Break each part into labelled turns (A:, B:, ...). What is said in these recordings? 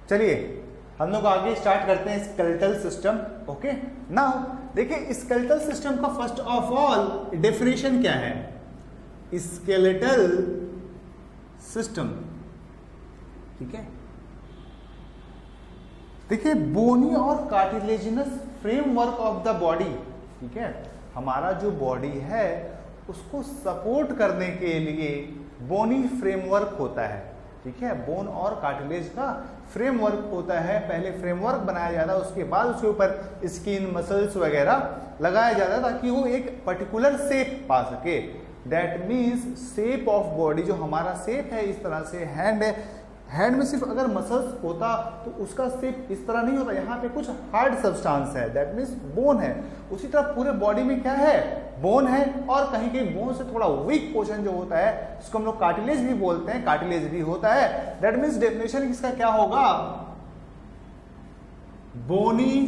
A: चलिए हम लोग आगे स्टार्ट करते हैं स्केलेटल सिस्टम। ओके, नाउ देखिए स्केलेटल सिस्टम का फर्स्ट ऑफ ऑल डेफिनेशन क्या है। स्केलेटल सिस्टम, ठीक है, देखिए बोनी और cartilaginous framework of the body, ठीक है, हमारा जो बॉडी है उसको सपोर्ट करने के लिए बोनी फ्रेमवर्क होता है, ठीक है, बोन और कार्टिलेज का फ्रेमवर्क होता है। पहले फ्रेमवर्क बनाया जाता है, उसके बाद उसके ऊपर स्किन मसल्स वगैरह लगाया जाता है ताकि वो एक पर्टिकुलर शेप पा सके। That means shape of body, जो हमारा शेप है इस तरह से हैंड है, हैंड में सिर्फ अगर मसल्स होता तो उसका शेप इस तरह नहीं होता, यहाँ पे कुछ हार्ड सब्सटेंस है, दैट मीन्स बोन है। उसी तरह पूरे बॉडी में क्या है, बोन है, और कहीं कहीं बोन से थोड़ा वीक पोर्शन जो होता है उसको हम लोग कार्टिलेज भी बोलते हैं, कार्टिलेज भी होता है। दैट मीन्स डेफिनेशन इसका क्या होगा, bony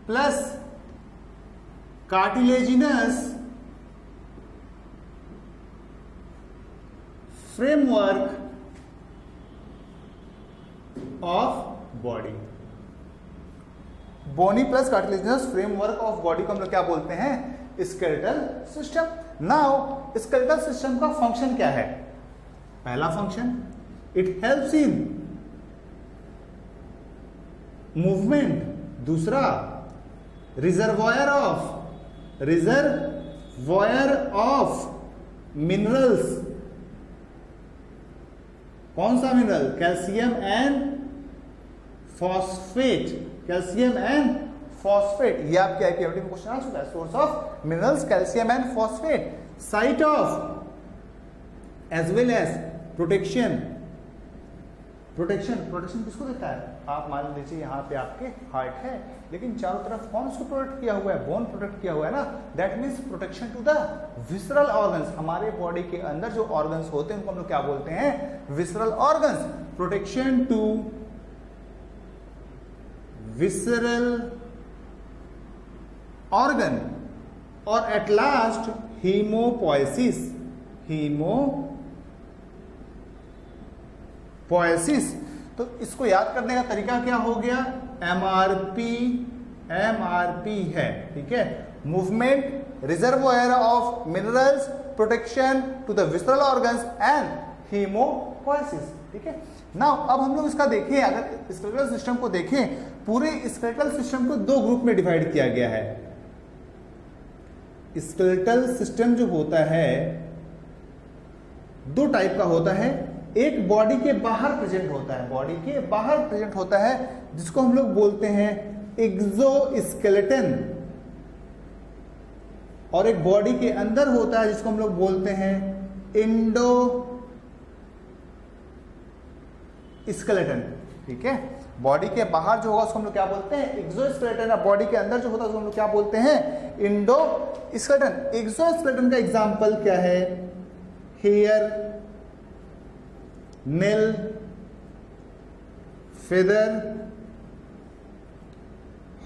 A: plus cartilaginous framework of body. Bony plus cartilaginous framework of body को हम लोग क्या बोलते हैं, skeletal system. Now skeletal system का फंक्शन क्या है, पहला function it helps in movement, दूसरा रिजर्वॉयर ऑफ मिनरल्स, कौन सा mineral, calcium and phosphate, calcium and phosphate, ये आपके आईक्यूएमटी में क्वेश्चन आ चुका है। Source of minerals calcium and phosphate, site of as well as protection, protection किसको देता है, आप मान लीजिए यहाँ पे आपके हार्ट है लेकिन चारों तरफ कौन उसको प्रोटेक्ट किया हुआ है, बोन प्रोटेक्ट किया हुआ है ना, that means protection to the visceral organs. हमारे बॉडी के अंदर जो ऑर्गन्स होते हैं उनको हम लोग क्या बोलते हैं, visceral organs, protection to visceral organ, और एट लास्ट हीमोपोएसिस, पोएसिस। तो इसको याद करने का तरीका क्या हो गया, एमआरपी है, ठीक है, movement, reservoir of minerals, protection to the visceral organs and haemopoiesis, ठीक है। नाउ अब हम लोग इसका देखें, अगर स्केलेटल सिस्टम को देखें, पूरे स्केलेटल सिस्टम को दो ग्रुप में डिवाइड किया गया है। स्केलेटल सिस्टम जो होता है दो टाइप का होता है, एक बॉडी के बाहर प्रेजेंट होता है, बॉडी के बाहर प्रेजेंट होता है जिसको हम लोग बोलते हैं एक्सोस्केलेटन, और एक बॉडी के अंदर होता है जिसको हम लोग बोलते हैं एंडोस्केलेटन, ठीक है। बॉडी के बाहर जो होगा उसको हम लोग क्या बोलते हैं, एक्सोस्केलेटन, और बॉडी के अंदर जो होता है उसको हम लोग क्या बोलते हैं, एंडोस्केलेटन। एक्सोस्केलेटन का एग्जांपल क्या है, हेयर, नेल, फेदर,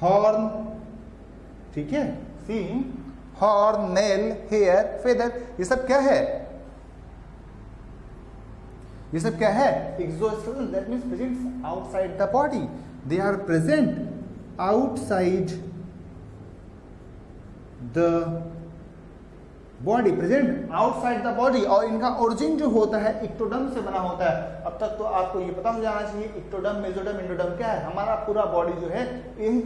A: हॉर्न, ठीक है, see horn, nail, hair, feather, ये सब क्या है, ये सब क्या है, exoskeleton, that means present outside the body, they are present outside the body, present outside the body, और इनका ओरिजिन जो होता है इक्टोडर्म से बना होता है। अब तक तो आपको ये पता हो जाना चाहिए इक्टोडर्म, मेसोडर्म, एंडोडर्म क्या है। हमारा पूरा बॉडी जो है इन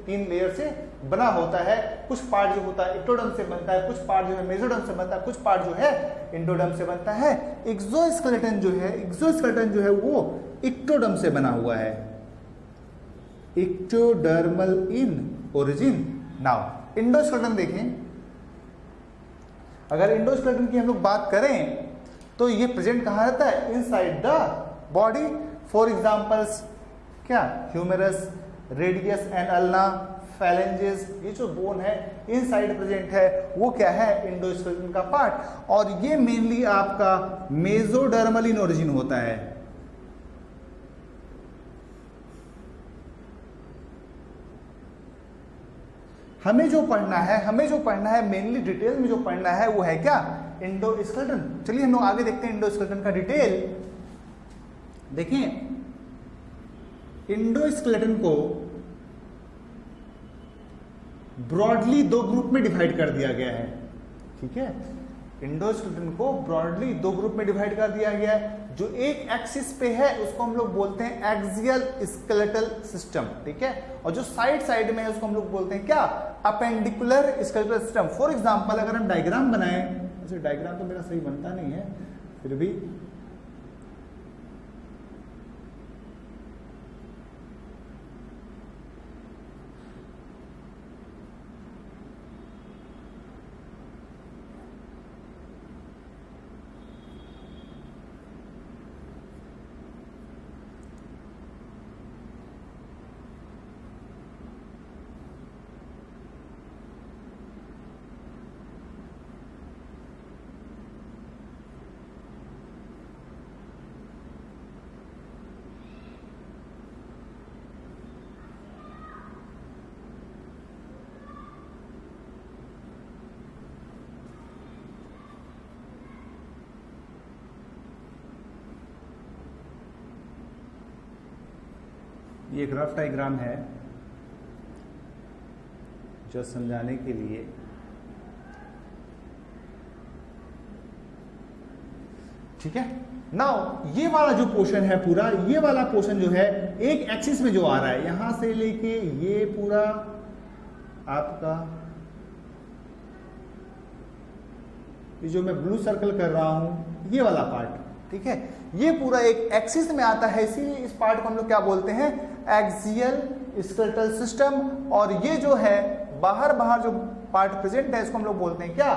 A: तीन लेयर से बना होता है। कुछ पार्ट जो होता है इक्टोडर्म से बनता है, कुछ पार्ट जो है मेसोडर्म से बनता है, कुछ पार्ट जो है एंडोडर्म से बनता है। एक्सोस्केलेटन जो है वो इक्टोडर्म से बना हुआ है, इक्टोडर्मल इन ओरिजिन। नाउ एंडोस्केलेटन देखें, अगर एंडोस्केलेटन की हम लोग बात करें तो ये प्रेजेंट कहाँ रहता है, inside the body. For examples क्या, ह्यूमेरस, रेडियस एंड अल्ना, फैलेंजेस, ये जो बोन है इनसाइड प्रेजेंट है, वो क्या है, एंडोस्केलेटन का पार्ट। और ये मेनली आपका मेसोडर्मल इन ओरिजिन होता है। हमें जो पढ़ना है मेनली डिटेल में जो पढ़ना है वो है क्या, एंडोस्केलेटन। चलिए हम लोग आगे देखते हैं एंडोस्केलेटन का डिटेल। देखिए इंडोस्केलेटन को ब्रॉडली दो ग्रुप में डिवाइड कर दिया गया है, ठीक है। इंडोस्केलेटन को ब्रॉडली दो ग्रुप में डिवाइड कर दिया गया है। जो एक एक्सिस पे है उसको हम लोग बोलते हैं एक्सियल स्केलेटल सिस्टम, ठीक है। और जो साइड साइड में है उसको हम लोग बोलते हैं क्या, appendicular skeletal system. For example अगर हम डायग्राम बनाएं, वैसे डायग्राम तो मेरा सही बनता नहीं है, फिर भी ये एक रफ डायग्राम है जो समझाने के लिए, ठीक है। नाउ ये वाला जो पोर्शन है पूरा, ये वाला पोर्शन जो है एक एक्सिस में जो आ रहा है, यहां से लेके ये पूरा आपका, ये जो मैं ब्लू सर्कल कर रहा हूं ये वाला पार्ट, ठीक है, ये पूरा एक एक्सिस में आता है, इसीलिए इस पार्ट को हम लोग क्या बोलते हैं, एक्सियल स्केलेटल सिस्टम। और ये जो है बाहर बाहर जो पार्ट प्रेजेंट है इसको हम लोग बोलते हैं क्या,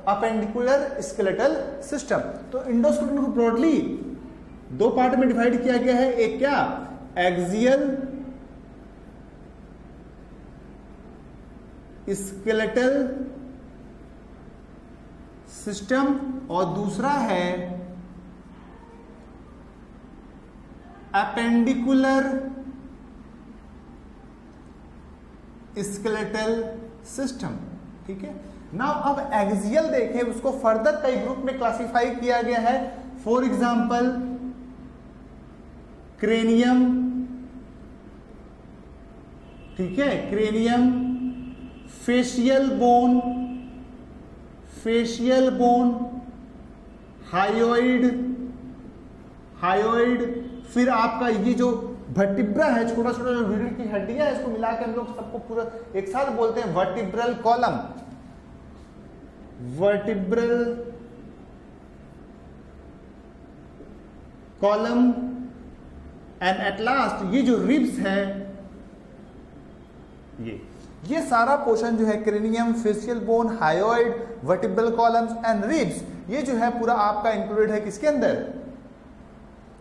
A: अपेंडिकुलर स्केलेटल सिस्टम। तो इंडोस्केलेटन को ब्रॉडली दो पार्ट में डिवाइड किया गया है, एक क्या, एक्सियल स्केलेटल सिस्टम और दूसरा है अपेंडिकुलर स्केलेटल सिस्टम, ठीक है। नाउ अब एक्सियल देखें, उसको फर्दर कई ग्रुप में क्लासिफाई किया गया है। फॉर एग्जांपल क्रेनियम, ठीक है, cranium, facial bone, facial bone, hyoid, hyoid, फिर आपका ये जो वर्टिब्रा है, छोटा छोटा जो रीढ़ की हड्डियां है, इसको मिला के हम लोग सबको पूरा एक साथ बोलते हैं vertebral column, vertebral column. And at last ये जो रिब्स है, ये सारा पोर्शन जो है cranium, facial bone, hyoid, vertebral columns and ribs, ये जो है पूरा आपका इंक्लूडेड है किसके अंदर,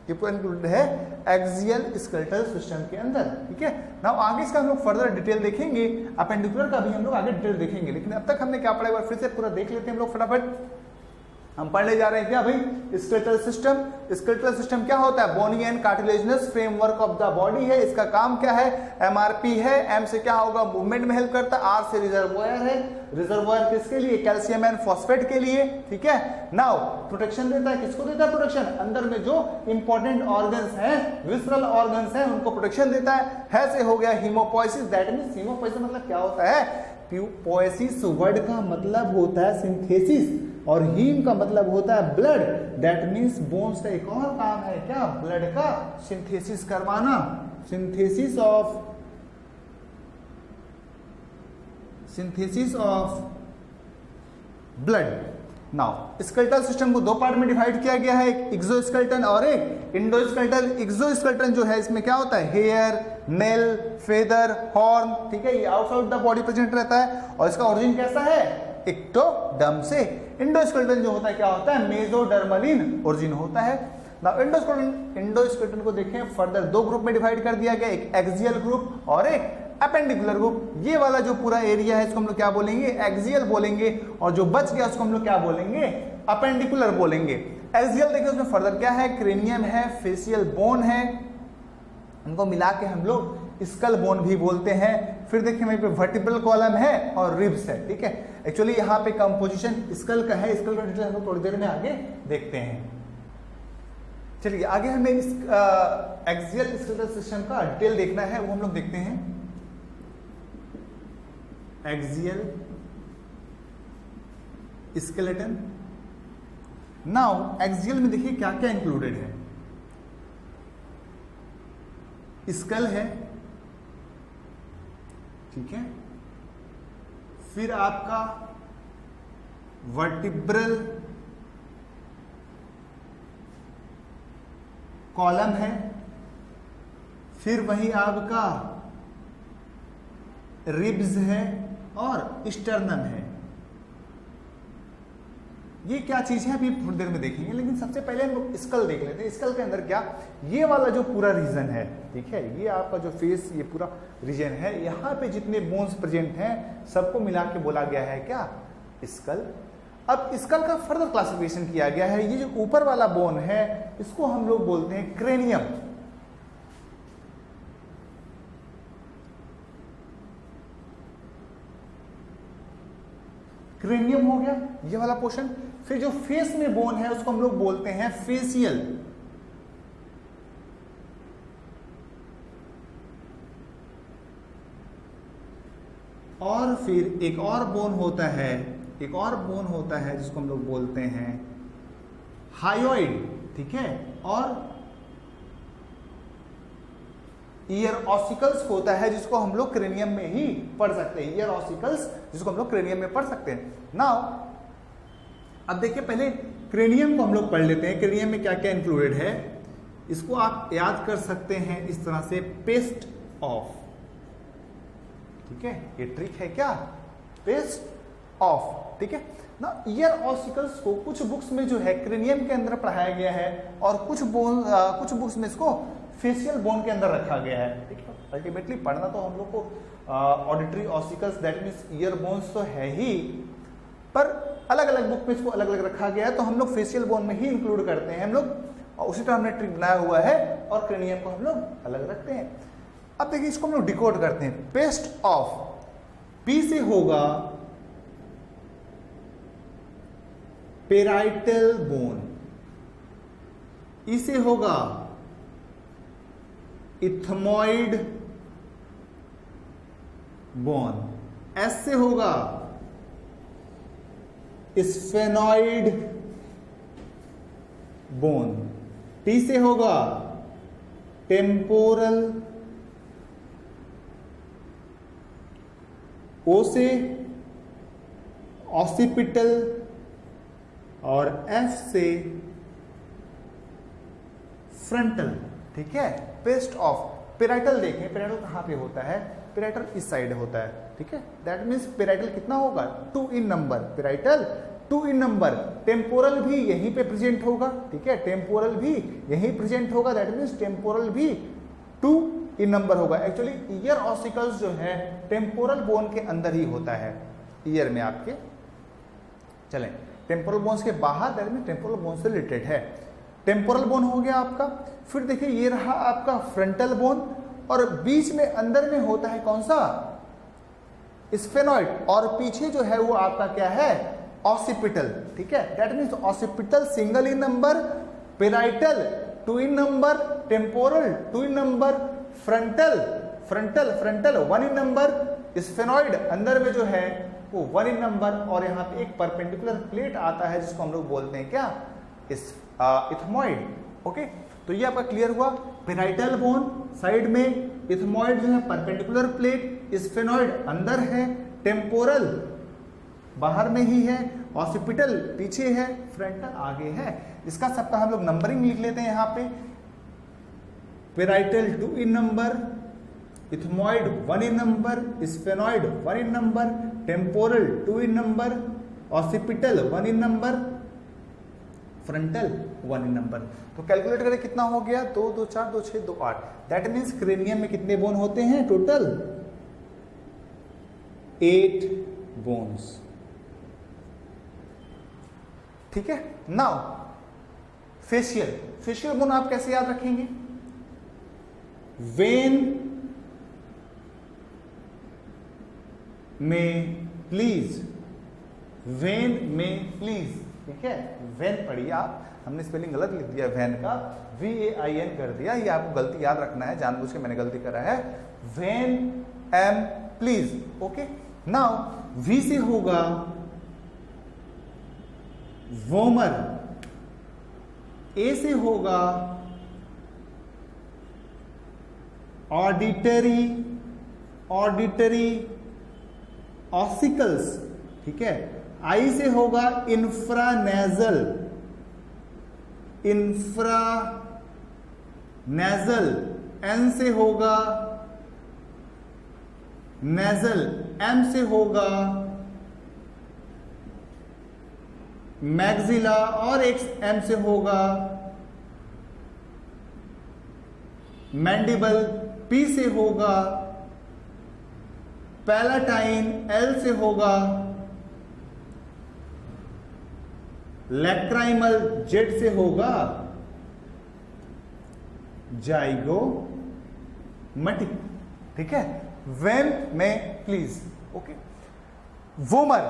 A: ये पूरा इंक्लूडेड है एक्सियल स्केलेटल सिस्टम के अंदर, ठीक है। नाउ आगे इसका हम लोग फर्दर डिटेल देखेंगे, अपेंडिकुलर का भी हम लोग आगे डिटेल देखेंगे, लेकिन अब तक हमने क्या पढ़ा एक बार फिर से पूरा देख लेते हैं हम लोग फटाफट। हम पढ़ने जा रहे हैं क्या भाई, स्केलेटल सिस्टम। स्केलेटल सिस्टम क्या होता है, bony and cartilaginous framework of the body है। इसका काम क्या है, एमआरपी है, एम से क्या होगा, मूवमेंट में हेल्प करता है, आर से रिजर्वोयर है, रिजर्वोयर किसके लिए, कैल्शियम एंड फॉस्फेट के लिए, ठीक है। नाउ प्रोटेक्शन देता है, किसको देता है प्रोटेक्शन, अंदर में जो इंपॉर्टेंट ऑर्गन्स हैं, विसरल ऑर्गन्स हैं, उनको प्रोटेक्शन देता है से हो गया हीमोपोइसिस, दैट मींस हीमोपोइसिस मतलब क्या होता है, पोएसिस वर्ड का मतलब होता है सिंथेसिस और हीम का मतलब होता है ब्लड, दैट मींस बोन्स का एक और काम है क्या, ब्लड का सिंथेसिस करवाना, synthesis of blood. Now skeletal system को दो पार्ट में डिवाइड किया गया है, एक एक्सोस्केलेटन और एक इंडोस्केलेटन। एक्सोस्केलेटन जो है इसमें क्या होता है, हेयर, नेल, फेदर, हॉर्न, ठीक है, ये आउटसाइड द बॉडी प्रेजेंट रहता है और इसका ओरिजिन कैसा है, एक्टोडर्म से। इंडोस्केलेटन जो होता है क्या होता है, मेसोडर्मल ओरिजिन होता है। नाउ इंडोस्केलेटन को देखें फर्दर दो ग्रुप में डिवाइड कर दिया गया, एक एक्सियल ग्रुप और एक अपेंडिकुलर ग्रुप। ये वाला जो पूरा एरिया है इसको हम लोग क्या बोलेंगे, एक्सियल बोलेंगे, और जो बच गया उसको हम लोग क्या बोलेंगे, अपेंडिकुलर बोलेंगे। एक्सियल देखिए उसमें फर्दर क्या है, क्रेनियम है, फेशियल बोन है, इनको मिला के हम लोग स्कल बोन भी बोलते हैं। फिर देखिए वहीं पे वर्टिब्रल कॉलम है और रिब्स है, ठीक है। एक्चुअली यहाँ पे कंपोजिशन स्कल का है, स्कल का डिटेल हम लोग थोड़ी देर में आगे देखते हैं। चलिए आगे हमें इस एक्सियल स्केलेटल सिस्टम का डिटेल देखना है, वो हम लोग देखते हैं। Axial skeleton. नाउ एक्सियल में देखिए क्या क्या इंक्लूडेड है। स्कल है, ठीक है, फिर आपका वर्टिब्रल कॉलम है, फिर वही आपका रिब्स है और स्टर्नम है। ये क्या चीज है अभी थोड़ी देर में देखेंगे, लेकिन सबसे पहले हम लोग स्कल देख लेते हैं। स्कल के अंदर क्या, ये वाला जो पूरा रीजन है, ठीक है, ये आपका जो फेस, ये पूरा रीजन है, यहाँ पे जितने बोन्स प्रेजेंट हैं सबको मिला के बोला गया है क्या, स्कल। अब स्कल का फर्दर क्लासिफिकेशन किया गया है। ये जो ऊपर वाला बोन है इसको हम लोग बोलते हैं क्रेनियम। क्रेनियम हो गया ये वाला पोर्शन। फिर जो फेस में बोन है उसको हम लोग बोलते हैं फेसियल। और फिर एक और बोन होता है, एक और बोन होता है जिसको हम लोग बोलते हैं हायोइड, ठीक है। और ईयर ऑसिकल्स होता है जिसको हम लोग क्रेनियम में ही पढ़ सकते हैं। ईयर ऑसिकल्स जिसको हम लोग क्रेनियम में पढ़ सकते हैं। नाउ अब देखिए पहले क्रेनियम को हम लोग पढ़ लेते हैं। क्रेनियम में क्या क्या इंक्लूडेड है इसको आप याद कर सकते हैं इस तरह से, पेस्ट ऑफ, ठीक है, ये ट्रिक है क्या, पेस्ट ऑफ, ठीक है ना। ईयर ऑसिकल्स को कुछ बुक्स में जो है क्रेनियम के अंदर पढ़ाया गया है और कुछ बुक्स में इसको फेशियल बोन के अंदर रखा गया है, ठीक है। अल्टीमेटली पढ़ना तो हम लोग को auditory ossicles that means ear bones तो है ही, पर अलग अलग बुक में इसको अलग अलग रखा गया है, तो हम लोग फेशियल बोन में ही इंक्लूड करते हैं हम लोग। उसी तरह हमने ट्रिक बनाया हुआ है और क्रेनियम को हम लोग अलग रखते हैं। अब देखिए इसको हम लोग डिकोड करते हैं। पेस्ट ऑफ, पी से होगा पेराइटल बोन, ई से होगा इथमॉइड बोन, एस से होगा स्फेनॉइड बोन, टी से होगा टेम्पोरल, ओ से ऑसिपिटल और एफ से फ्रंटल, ठीक है। पेस्ट ऑफ, पेराइटल देखें, पेराइटल कहां पे होता है, पेराइटल इस साइड होता है, ठीक है। दैट मीन्स पेराइटल कितना होगा, 2 इन नंबर, पेराइटल 2 इन नंबर। टेम्पोरल भी यहीं पे प्रेजेंट होगा, ठीक है, टेम्पोरल भी यहीं प्रेजेंट होगा, दैट मीन्स टेम्पोरल भी 2 इन नंबर होगा। एक्चुअली ईयर ऑसिकल्स जो है टेम्पोरल बोन के अंदर ही होता है, ईयर में आपके। चलें, टेम्पोरल बोन्स के बाहर, दैट मीन्स टेम्पोरल बोन से रिलेटेड है। टेम्पोरल बोन हो गया आपका। फिर देखिए ये रहा आपका फ्रंटल बोन, और बीच में अंदर में होता है कौन सा, स्फेनॉइड, और पीछे जो है वो आपका क्या है, ऑसिपिटल, ठीक है। That means occipital single in number, parietal 2 in number, temporal 2 in number, frontal 1 in number, sphenoid अंदर में जो है वो 1 इन नंबर, और यहाँ पे एक परपेंडिकुलर प्लेट आता है जिसको हम लोग बोलते हैं क्या, इथमॉइड। ओके, तो ये आपका क्लियर हुआ। पेराइटल बोन साइड में, इथमॉइड जो है परपेंडिकुलर प्लेट, स्फेनॉइड अंदर है, टेम्पोरल बाहर में ही है, ऑसिपिटल पीछे है, फ्रंटल आगे है। इसका सबका हम लोग नंबरिंग लिख लेते हैं यहाँ पे। पेराइटल 2 इन नंबर, इथमॉइड 1 इन नंबर, स्फेनॉइड 1 इन नंबर, टेम्पोरल 2 इन नंबर, ऑसिपिटल 1 इन नंबर, फ्रंटल 1 इन नंबर। तो कैलकुलेट करें कितना हो गया, 2 2 4 2 6 2 8। दैट मीन्स क्रेनियम में कितने बोन होते हैं टोटल, 8 बोन्स, ठीक है। नाउ फेशियल बोन आप कैसे याद रखेंगे, वेन में प्लीज ठीक है, वेन पढ़िए आप, हमने स्पेलिंग गलत लिख दिया वैन का, VAIN कर दिया, ये आपको गलती याद रखना है, जानबूझ के मैंने गलती करा है, वेन एम प्लीज। ओके, नाउ V से होगा वोमर, A से होगा ऑडिटरी ऑसिकल्स, ठीक है, I से होगा इंफ्रानेजल N से होगा नेजल, M से होगा मैक्सिला और एक M से होगा मैंडिबल, P से होगा पैलाटाइन, L से होगा लैक्राइमल, Z से होगा जाइगोमैटिक, ठीक है, वेन में प्लीज। ओके, वोमर,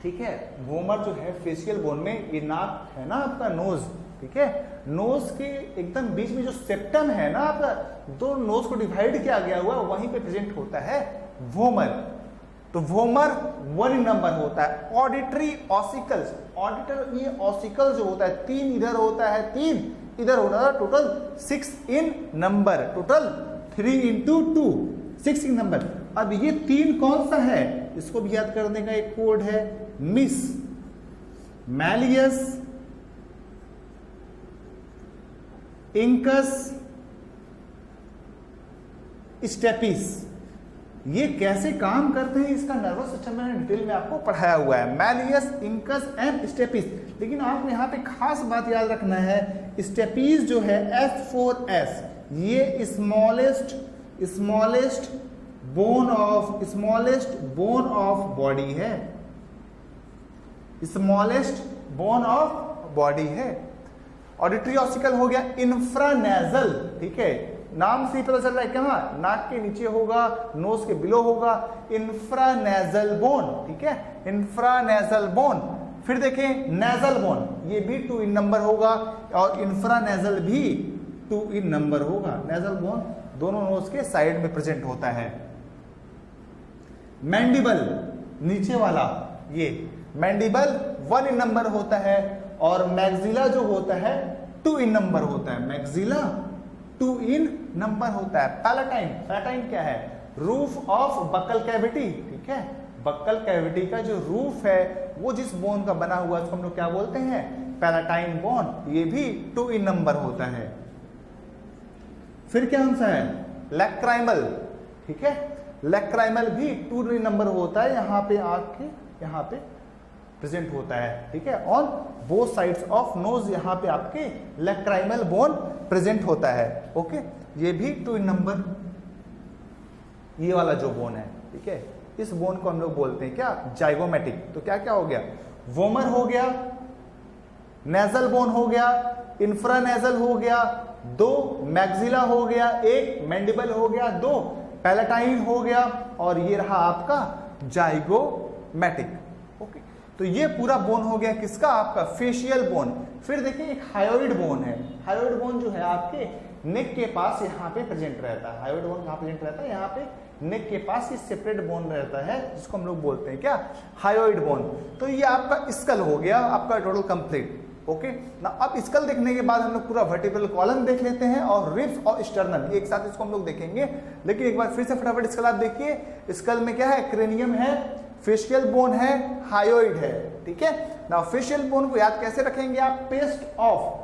A: ठीक है, वोमर जो है फेशियल बोन में, ये नाक है ना आपका, नोज, ठीक है, नोज के एकदम बीच में जो सेप्टम है ना आपका, दो नोज को डिवाइड किया गया हुआ, वहीं पे प्रेजेंट होता है वोमर। तो वोमर 1 इन नंबर होता है। ऑडिटरी ऑसिकल्स, ऑडिटर ये ऑसिकल जो होता है, 3 इधर होता है, 3 इधर होता है, total 6 in number, total 3 into 2 6 in number. अब ये 3 कौन सा है, इसको भी याद करने का एक कोड है, मिस, मैलियस, इंकस, स्टेपिस। ये कैसे काम करते हैं, इसका नर्वस सिस्टम मैंने डिटेल में आपको पढ़ाया हुआ है, मैलियस, इंकस एंड स्टेपिस। लेकिन आपको यहाँ पे खास बात याद रखना है, स्टेपिस जो है S4S, ये स्मॉलेस्ट बोन ऑफ बॉडी है, स्मॉलेस्ट बोन ऑफ बॉडी है। ऑडिटरी ऑसिकल हो गया इंफ्रानेजल, ठीक है, नाम से ही पता चल रहा है कहां, नाक के नीचे होगा, नोज के बिलो होगा, इंफ्रानेजल बोन, ठीक है, इंफ्रानेजल बोन। फिर देखें नेजल बोन, ये भी 2 इन नंबर होगा और इंफ्रानेजल भी 2 इन नंबर होगा। नेजल बोन दोनों नोज के साइड में प्रेजेंट होता है। मैंडिबल नीचे वाला, ये मैंडिबल 1 इन नंबर होता है और मैक्सिला जो होता है 2 इन नंबर होता है, मैक्सिला 2 इन नंबर होता है। पैलाटाइन, पैलाटाइन क्या है, रूफ ऑफ बक्कल कैविटी, ठीक है, बक्कल कैविटी का जो रूफ है वो जिस बोन का बना हुआ है उसको हम लोग क्या बोलते हैं, पैलाटाइन बोन, ये भी 2 इन नंबर होता है। फिर क्या सा है, लैक्राइमल, ठीक है, लैक्राइमल भी 2 इन नंबर होता है, यहां पे आके यहां पे प्रेजेंट होता है, ठीक है, on both sides of nose, यहां पे आपके लैक्राइमल बोन प्रेजेंट होता है। ओके, ये भी 2 इन नंबर, ये वाला जो बोन है, ठीक है, इस बोन को हम लोग बोलते हैं क्या, जाइगोमैटिक। तो क्या क्या हो गया, वोमर हो गया, नेजल बोन हो गया, इंफ्रानेजल हो गया, 2 मैक्सिला हो गया, 1 मैंडिबल हो गया, 2 पैलाटाइन हो गया और ये रहा आपका जाइगोमैटिक। ओके, तो ये पूरा बोन हो गया किसका, आपका फेशियल बोन। फिर देखिए एक हायोइड बोन है, हायोइड बोन जो है आपके नेक के पास यहाँ पे प्रेजेंट रहता है, हायोइड बोन कहाँ प्रेजेंट रहता है, यहाँ पे नेक के पास ये सेपरेट बोन रहता है जिसको हम लोग बोलते हैं क्या, हायोइड बोन। तो ये आपका स्कल हो गया आपका टोटल कंप्लीट। ओके ना, अब स्कल देखने के बाद हम लोग पूरा वर्टिब्रल कॉलम देख लेते हैं और रिब्स और स्टर्नम एक साथ इसको हम लोग देखेंगे। लेकिन एक बार फिर से फटाफट स्कल आप देखिए, स्कल में क्या है, क्रेनियम है, फेशियल बोन है, हायोइड है, ठीक है ना। फेशियल बोन को याद कैसे रखेंगे आप, पेस्ट ऑफ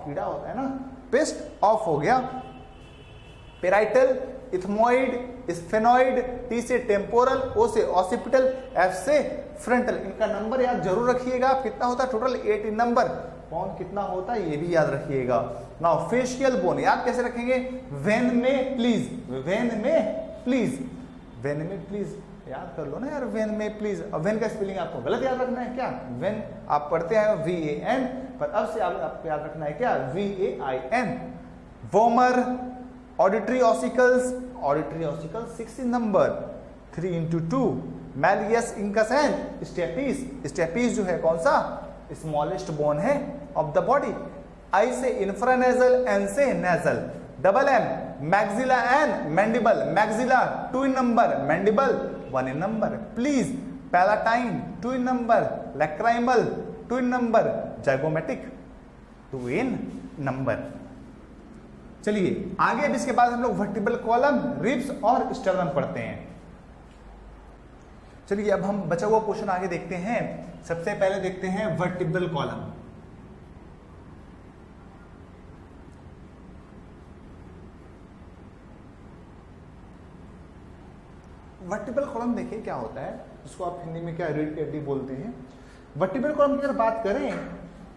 A: कीड़ा होता है ना, पेस्ट ऑफ हो गया, पेराइटल, इथमोइड, स्फेनोइड, टी से टेम्पोरल, ओ से ऑसिपिटल, एफ से फ्रंटल। इनका नंबर याद जरूर रखिएगा, कितना होता है टोटल 8 इन नंबर, कौन कितना होता है ये भी याद रखिएगा। नाउ फेशियल बोन याद कैसे रखेंगे, वेन में प्लीज, वेन में प्लीज, वेन में प्लीज याद कर लो ना यार, वेन में प्लीज। अब वेन का स्पेलिंग आपको गलत याद रखना है क्या, वेन आप पढ़ते हैं VAN, पर अब से आपको याद रखना है क्या, VAIN। Vomer, auditory ossicles 6 in number, 3 into 2, malleus incus and stapes. Stapes जो है कौन सा, स्मॉलेस्ट बोन है ऑफ द बॉडी। आई से इंफ्रानेजल, एन से nasal. Double M maxilla and mandible. Maxilla 2 in number, mandible 1 in number. Please palatine 2 in number, lacrimal 2 in number, zygomatic 2 in number. चलिए आगे अब इसके बाद हम लोग वर्टिब्रल कॉलम, रिब्स और स्टर्नम पढ़ते हैं। चलिए अब हम बचा हुआ क्वेश्चन आगे देखते हैं। सबसे पहले देखते हैं वर्टिब्रल कॉलम। वर्टिब्रल कॉलम देखिए क्या होता है, जिसको आप हिंदी में क्या रीढ़ की हड्डी बोलते हैं। वर्टिब्रल कॉलम की अगर बात करें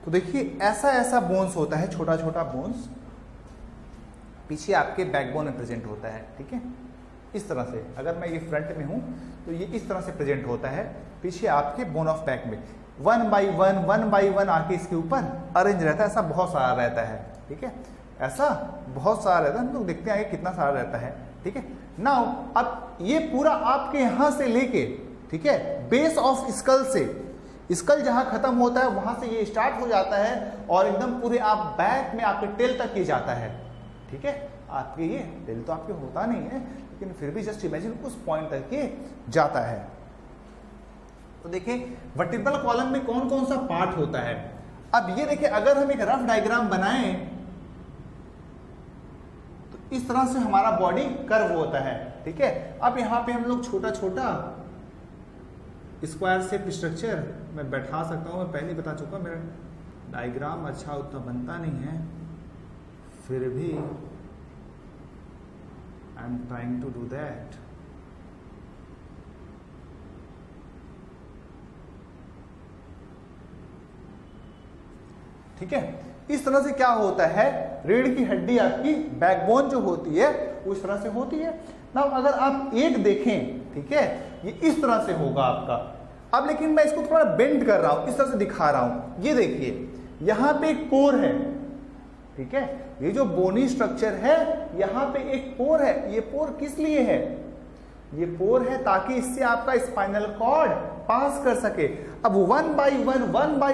A: तो देखिए ऐसा ऐसा बोन्स होता है, छोटा छोटा बोन्स पीछे आपके बैकबोन में प्रेजेंट होता है। ठीक है, इस तरह से अगर मैं ये फ्रंट में हूं तो ये इस तरह से प्रेजेंट होता है पीछे आपके बोन ऑफ बैक में। 1 by 1 आके इसके ऊपर अरेंज रहता है। ऐसा बहुत सारा रहता है। ठीक है, ऐसा बहुत सारा रहता है। हम लोग देखते हैं आगे कितना सारा रहता है। ठीक है, नाउ अब ये पूरा आपके यहां से लेके, ठीक है, बेस ऑफ स्कल से, स्कल जहां खत्म होता है वहां से ये स्टार्ट हो जाता है और एकदम पूरे आप बैक में आपके टेल तक ये जाता है। ठीक है, आपके ये टेल तो आपके होता नहीं है, लेकिन फिर भी जस्ट इमेजिन उस पॉइंट तक ये जाता है। तो देखिए वर्टिब्रल कॉलम में कौन कौन सा पार्ट होता है। अब ये देखिए अगर हम एक रफ डायग्राम बनाएं तो इस तरह से हमारा बॉडी कर्व होता है। ठीक है, अब यहां पे हम लोग छोटा छोटा स्क्वायर शेप स्ट्रक्चर मैं बैठा सकता हूं। मैं पहले बता चुका, मेरा डायग्राम अच्छा उतना बनता नहीं है, फिर भी I am trying to do that. ठीक है, इस तरह से क्या होता है, रीढ़ की हड्डी आपकी बैकबोन जो होती है उस तरह से होती है ना। अगर आप एक देखें, ठीक है, ये इस तरह से होगा आपका। अब लेकिन मैं इसको थोड़ा बेंड कर रहा हूं, इस तरह से दिखा रहा हूं। ये देखिए यहां पे एक पोर है। ठीक है, ये जो बोनी स्ट्रक्चर है यहां पे एक पोर है। ये पोर किस लिए है, ये पोर है ताकि इससे आपका स्पाइनल कॉर्ड पास कर सके। अब 1 by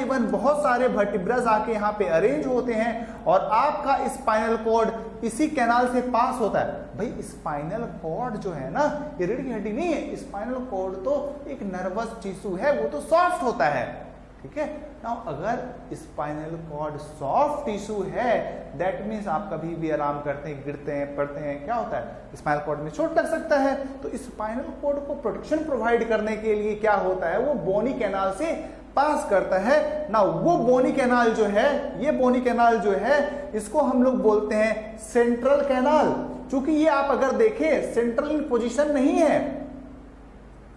A: 1 बहुत सारे वर्टिब्रास आके यहाँ पे अरेंज होते हैं और आपका स्पाइनल कॉर्ड इसी कैनाल से पास होता है। भाई स्पाइनल कॉर्ड जो है ना, ये रीढ़ की हड्डी नहीं है, स्पाइनल कॉर्ड तो एक नर्वस टिश्यू है, वो तो सॉफ्ट होता है। ठीक है, नाउ अगर स्पाइनल कॉर्ड सॉफ्ट टिश्यू है, दैट मीन्स आप कभी भी आराम करते हैं, गिरते हैं, पड़ते हैं, क्या होता है, स्पाइनल कॉर्ड में चोट लग सकता है। तो स्पाइनल कॉर्ड को प्रोटेक्शन प्रोवाइड करने के लिए क्या होता है, वो बोनी कैनाल से पास करता है ना। वो बोनी कैनाल जो है, ये बोनी कैनाल जो है, इसको हम लोग बोलते हैं सेंट्रल कैनाल। क्योंकि ये आप अगर देखें सेंट्रल इन पोजीशन नहीं है,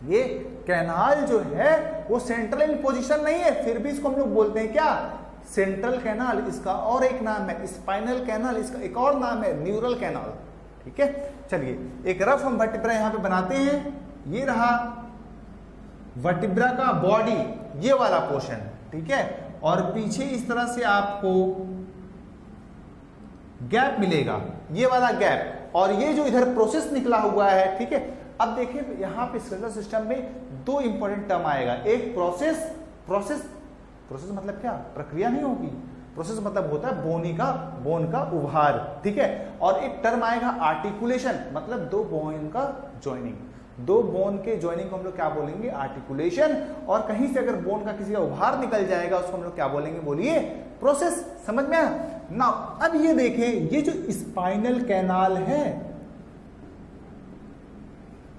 A: ये कैनाल जो है वो सेंट्रल इन पोजीशन नहीं है, फिर भी इसको हम लोग बोलते हैं क्या, सेंट्रल कैनाल। इसका और एक नाम है स्पाइनल कैनाल, इसका एक और नाम है न्यूरल कैनाल। ठीक है, चलिए एक रफ हम वर्टिब्रा यहां पे बनाते हैं। ये रहा वर्टिब्रा का बॉडी, ये वाला पोर्शन। ठीक है, और पीछे इस तरह से आपको गैप मिलेगा, ये वाला गैप, और ये जो इधर प्रोसेस निकला हुआ है। ठीक है, अब देखिए यहां पे स्केलेटल सिस्टम में 2 इंपॉर्टेंट टर्म आएगा। एक प्रोसेस, प्रोसेस मतलब क्या, प्रक्रिया नहीं होगी। प्रोसेस मतलब होता है बोन का उभार। ठीक है, और एक टर्म आएगा आर्टिकुलेशन, मतलब 2 बोन का ज्वाइनिंग। 2 बोन के ज्वाइनिंग को हम लोग क्या बोलेंगे, आर्टिकुलेशन। और कहीं से अगर बोन का किसी का उभार निकल जाएगा उसको हम लोग क्या बोलेंगे, बोलिए प्रोसेस। समझ में आया ना। अब ये देखें, ये जो स्पाइनल कैनाल है,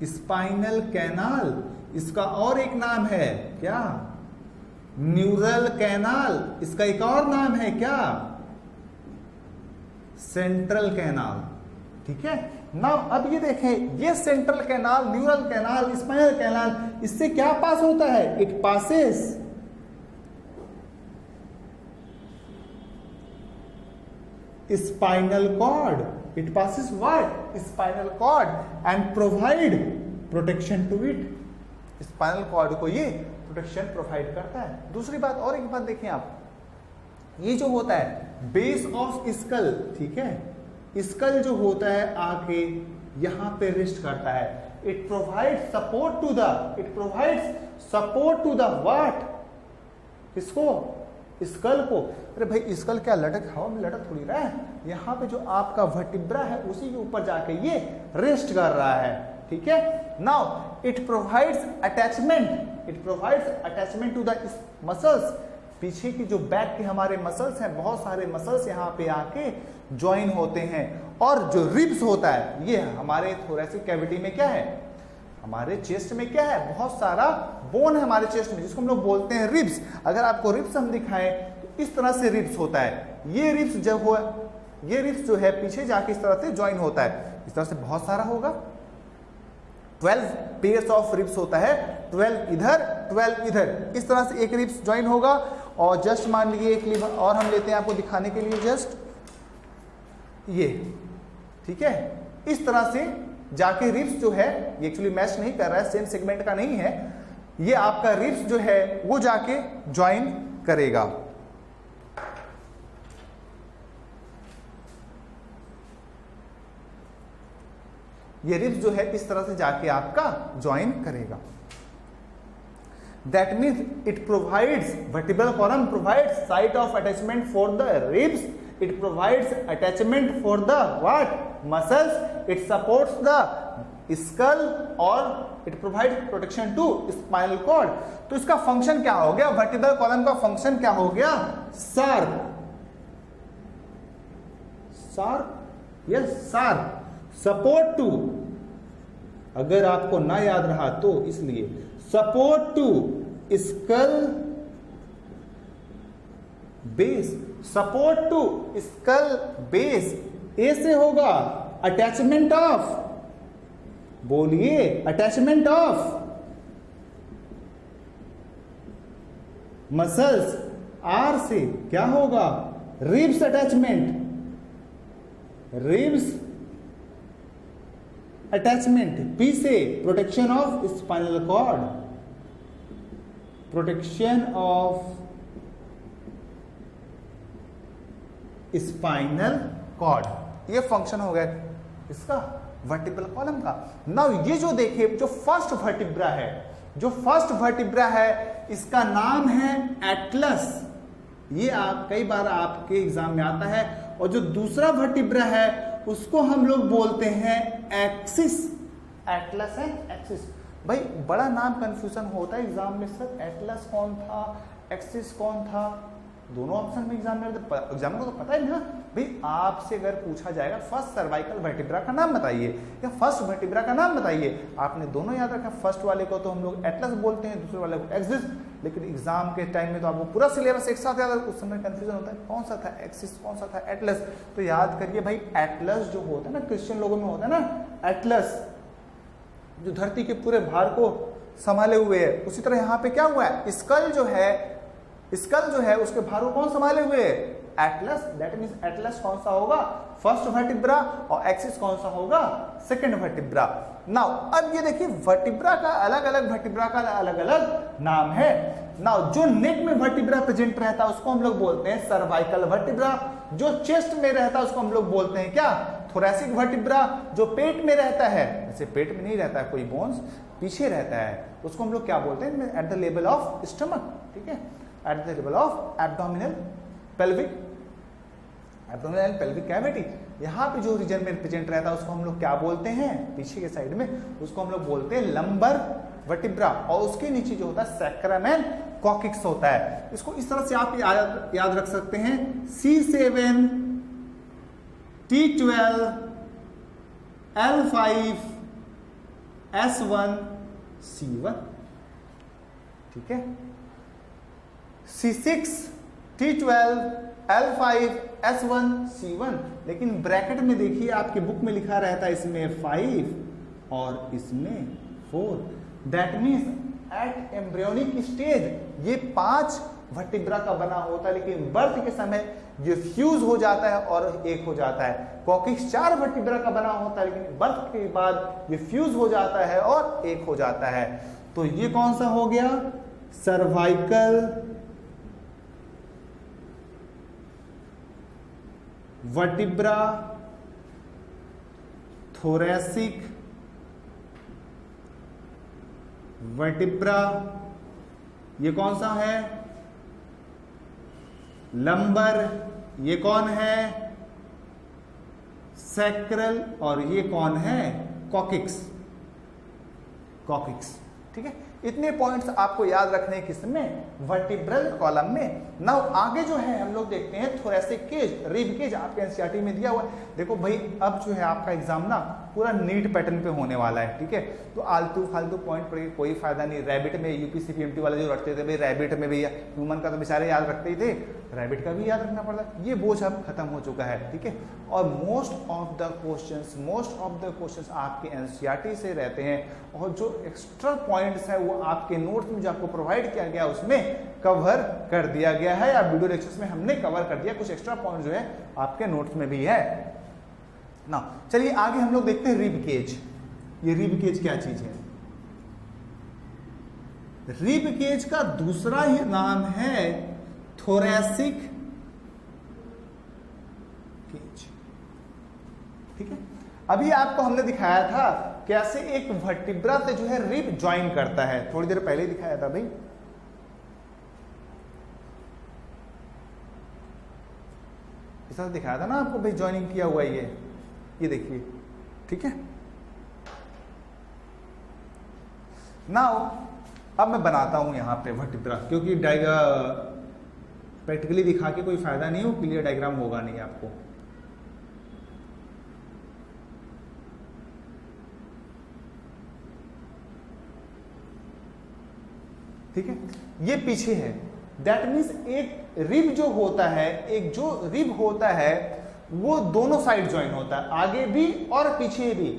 A: स्पाइनल कैनाल, इसका और एक नाम है क्या, न्यूरल कैनाल। इसका एक और नाम है क्या, सेंट्रल कैनाल। ठीक है ना। अब ये देखें, ये central canal, neural canal, spinal canal, इससे क्या पास होता है, it passes spinal cord. It passes what? Spinal cord and provide protection to it. Spinal cord को ये प्रोटेक्शन प्रोवाइड करता है। दूसरी बात, और एक बात देखें आप, ये जो होता है बेस ऑफ स्कल, ठीक है, स्कल जो होता है आके यहां पे रेस्ट करता है। It provides support to the what, किसको, स्कल को। अरे भाई स्कल क्या लटक, हवा में लटक थोड़ी रहा है, यहाँ पे जो आपका वर्टिब्रा है उसी के ऊपर जाके ये रेस्ट कर रहा है, ठीक है। Now it provides attachment to the muscles, पीछे की जो बैक के हमारे मसल्स हैं, बहुत सारे मसल्स यहाँ पे आके ज्वाइन होते हैं। और जो रिब्स होता है, ये हमारे थोरेसिक कैविटी में क्या है, हमारे चेस्ट में क्या है, बहुत सारा बोन है हमारे चेस्ट में, जिसको हम लोग बोलते हैं रिब्स। अगर आपको रिब्स हम दिखाएं तो इस तरह से रिब्स होता है, ये रिब्स जब हो, ये रिब्स जो है पीछे जाके इस तरह से ज्वाइन होता है, इस तरह से बहुत सारा होगा, 12 पेयर्स ऑफ रिब्स होता है, 12 इधर 12 इधर, इस तरह से एक रिब्स ज्वाइन होगा। और जस्ट मान लीजिए एक लीवर और हम लेते हैं आपको दिखाने के लिए, जस्ट ये, ठीक है, इस तरह से जाके रिब्स जो है, ये एक्चुअली मैच नहीं कर रहा है, सेम सेगमेंट का नहीं है, ये आपका रिब्स जो है वो जाके ज्वाइन करेगा। ये रिब्स जो है इस तरह से जाके आपका ज्वाइन करेगा। That means it provides, vertebral column provides site of attachment for the ribs, it provides attachment for the what, muscles, it supports the skull और it provide protection to spinal cord. तो इसका function क्या हो गया, vertebral column का function क्या हो गया, शार्प, सपोर्ट टू, अगर आपको ना याद रहा तो इसलिए, support to skull base, support to skull base, A से होगा अटैचमेंट ऑफ, बोलिए अटैचमेंट ऑफ मसल्स, आर से क्या होगा, ribs attachment, ribs attachment, P से protection of spinal cord, protection of spinal cord, ये फंक्शन हो गया इसका वर्टिब्रल कॉलम का। नाउ ये जो देखिए जो फर्स्ट वर्टिब्रा है, इसका नाम है एटलस, ये आप कई बार आपके एग्जाम में आता है। और जो दूसरा वर्टिब्रा है उसको हम लोग बोलते हैं एक्सिस, एटलस है एक्सिस। भाई बड़ा नाम कंफ्यूजन होता है एग्जाम में, सर एटलस कौन था, एक्सिस कौन था, दोनों ऑप्शन में एग्जाम को तो पता है ना। भाई आपसे अगर पूछा जाएगा फर्स्ट सर्वाइकल वर्टिब्रा का नाम बताइए या फर्स्ट वर्टिब्रा का नाम बताइए, आपने दोनों याद रखा, फर्स्ट वाले को तो हम लोग एटलस बोलते हैं, दूसरे वाले को एक्सिस। लेकिन एग्जाम के टाइम में तो आपको पूरा सिलेबस एक साथ याद, उस समय कंफ्यूजन होता है कौन सा था एक्सिस कौन सा था एटलस। तो याद करिए भाई, एटलस जो होता है ना, क्रिश्चियन लोगों में होता है ना एटलस, जो धरती के पूरे भार को संभाले हुए है। उसी तरह यहाँ पे क्या हुआ है, स्कल जो है उसके भार को कौन संभाले हुए है, एटलस। दैट मींस एटलस कौन सा होगा, फर्स्ट वर्टिब्रा, और एक्सिस कौन सा होगा, सेकंड वर्टिब्रा। नाउ अब ये देखिए वर्टिब्रा का अलग अलग नाम है। नाउ जो नेक में वर्टिब्रा प्रेजेंट रहता है उसको हम लोग बोलते हैं सर्वाइकल वर्टिब्रा, जो चेस्ट में रहता है उसको हम लोग बोलते हैं क्या, थोरैसिक वर्टिब्रा। जो पेट में रहता है, जैसे पेट में नहीं रहता है कोई बोन्स, पीछे रहता है, उसको हम लोग क्या बोलते हैं, at the level of stomach, ठीक है, at the level of abdominal pelvic cavity. यहाँ पे जो रीजन में प्रेजेंट रहता है उसको हम लोग क्या बोलते हैं, पीछे के साइड में, उसको हम लोग बोलते हैं लंबर वर्टिब्रा। और उसके नीचे जो होता है सैक्रम एंड कॉकिक्स होता है। इसको इस तरह से आप याद रख सकते हैं, C7 T12 L5 S1 C1, ठीक है, C6 T12 L5 S1 C1। लेकिन ब्रैकेट में देखिए आपकी बुक में लिखा रहता है इसमें 5 और इसमें 4। That means at embryonic stage ये 5 वर्टिब्रा का बना होता है, लेकिन बर्थ के समय ये फ्यूज हो जाता है और एक हो जाता है। कॉकिक्स 4 वर्टिब्रा का बना होता है, लेकिन बर्थ के बाद ये फ्यूज हो जाता है और एक हो जाता है। तो ये कौन सा हो गया, सर्वाइकल वर्टिब्रा, थोरैसिक वर्टिब्रा, ये कौन सा है, लंबर, ये कौन है, सैक्रल, और ये कौन है, कॉकिक्स। कॉकिक्स, ठीक है। इतने पॉइंट्स आपको याद रखने किसमें, वर्टिब्रल कॉलम में। नाउ आगे जो है हम लोग देखते हैं थोरेसिक केज, रिब केज आपके एनसीईआरटी में दिया हुआ है। देखो भाई अब जो है आपका एग्जाम ना पूरा नीट पैटर्न पे होने वाला है, ठीक है। तो आलतू फालतू पॉइंट पर कोई फायदा नहीं। रैबिट में यूपीसी पीएमटी वाले जो रटते थे भाई रैबिट में भैया, ह्यूमन का तो बेचारे याद रखते ही थे, रैबिट का भी याद रखना पड़ता है। ये बोझ अब खत्म हो चुका है, ठीक है। और मोस्ट ऑफ द क्वेश्चंस आपके एनसीईआरटी से रहते हैं, और जो एक्स्ट्रा पॉइंट्स है वो आपके नोट्स में जो आपको प्रोवाइड किया गया उसमें कवर कर दिया गया है, या वीडियो लेक्चर्स में हमने कवर कर दिया। कुछ एक्स्ट्रा पॉइंट जो है आपके नोट्स में भी है ना। चलिए आगे हम लोग देखते हैं रिब केज। ये रिब केज क्या चीज है, रिब केज का दूसरा ही नाम है थोरेसिक केज, ठीक है। अभी आपको हमने दिखाया था कैसे एक वर्टिब्रा से जो है रिब ज्वाइन करता है, थोड़ी देर पहले दिखाया था भाई। इस तरह दिखाया था ना आपको भाई, ज्वाइनिंग किया हुआ है ये देखिए, ठीक है। नाउ अब मैं बनाता हूं यहां पे वर्टिब्रा, क्योंकि प्रैक्टिकली दिखा के कोई फायदा नहीं हो, क्लियर डायग्राम होगा नहीं आपको। ठीक है, ये पीछे है, दैट मीन्स एक रिब जो होता है, एक जो रिब होता है वो दोनों साइड ज्वाइन होता है, आगे भी और पीछे भी।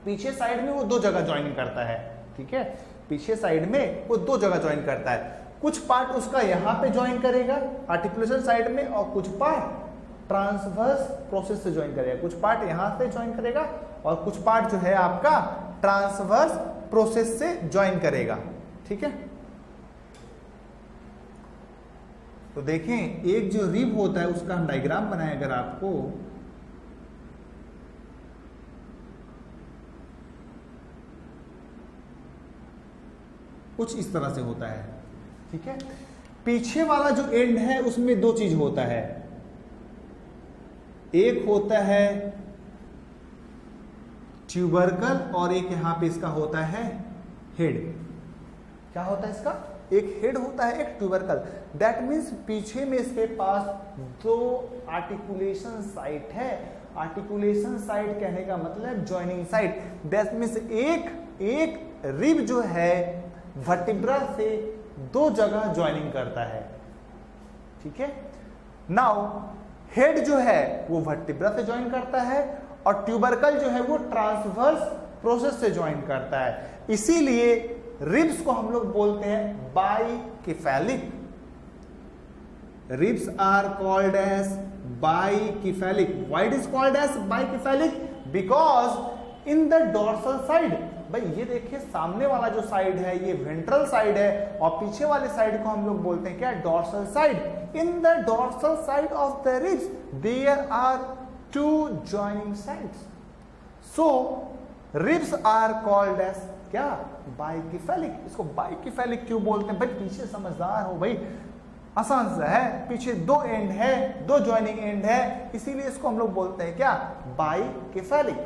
A: पीछे साइड में वो दो जगह ज्वाइन करता है, ठीक है। पीछे साइड में वो दो जगह ज्वाइन करता है। कुछ पार्ट उसका यहां पे ज्वाइन करेगा आर्टिकुलेशन साइड में, और कुछ पार्ट ट्रांसवर्स प्रोसेस से ज्वाइन करेगा। कुछ पार्ट यहां से ज्वाइन करेगा और कुछ पार्ट जो है आपका ट्रांसवर्स प्रोसेस से ज्वाइन करेगा, ठीक है। तो देखें एक जो रिब होता है उसका हम डायग्राम बनाए अगर आपको, कुछ इस तरह से होता है, ठीक है। पीछे वाला जो एंड है उसमें दो चीज होता है, एक होता है ट्यूबरकल और एक यहां पे इसका होता है हेड। क्या होता है इसका, एक हेड होता है, एक ट्यूबरकल। दैट मीन्स पीछे में इसके पास दो आर्टिकुलेशन साइट है। आर्टिकुलेशन साइट कहने का मतलब ज्वाइनिंग साइट। दैट मीन्स एक रिब जो है वर्टिब्रा से दो जगह ज्वाइनिंग करता है, ठीक है। नाउ हेड जो है वो वर्टिब्रा से ज्वाइन करता है और ट्यूबरकल जो है वो ट्रांसवर्स प्रोसेस से ज्वाइन करता है। इसीलिए रिब्स को हम लोग बोलते हैं bicephalic. Ribs are called as bicephalic. Why it is called as bicephalic? Because in the dorsal side, भाई ये देखिए सामने वाला जो साइड है ये वेंट्रल साइड है और पीछे वाले साइड को हम लोग बोलते हैं क्या, dorsal side. In the dorsal side of the ribs there are two joining sides, so ribs are called as क्या, बाइकेफेलिक। इसको बाइकेफेलिक क्यों बोलते हैं भाई, पीछे समझदार हो भाई, आसान सा है, पीछे दो एंड है, दो जॉइनिंग एंड है, इसीलिए इसको हम लोग बोलते हैं क्या, बाइकेफेलिक।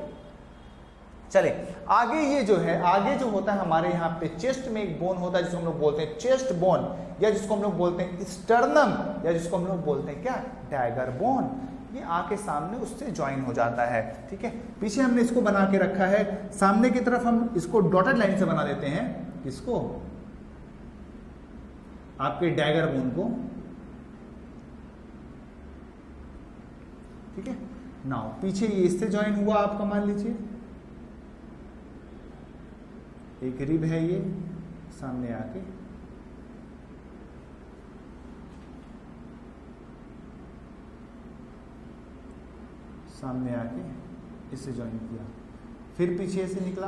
A: चले आगे, ये जो है आगे जो होता है हमारे यहाँ पे चेस्ट में एक बोन होता है जिसको हम लोग बोलते हैं चेस्ट बोन, या जिसको हम लोग बोलते हैं स्टर्नम, या जिसको हम लोग बोलते हैं क्या, डैगर बोन। ये आके सामने उससे ज्वाइन हो जाता है, ठीक है। पीछे हमने इसको बना के रखा है, सामने की तरफ हम इसको डॉटेड लाइन से बना देते हैं, इसको आपके डैगर बोन को, ठीक है। नाउ पीछे ये इससे ज्वाइन हुआ आपका, मान लीजिए एक रिब है ये, सामने आके इससे ज्वाइन किया, फिर पीछे से निकला,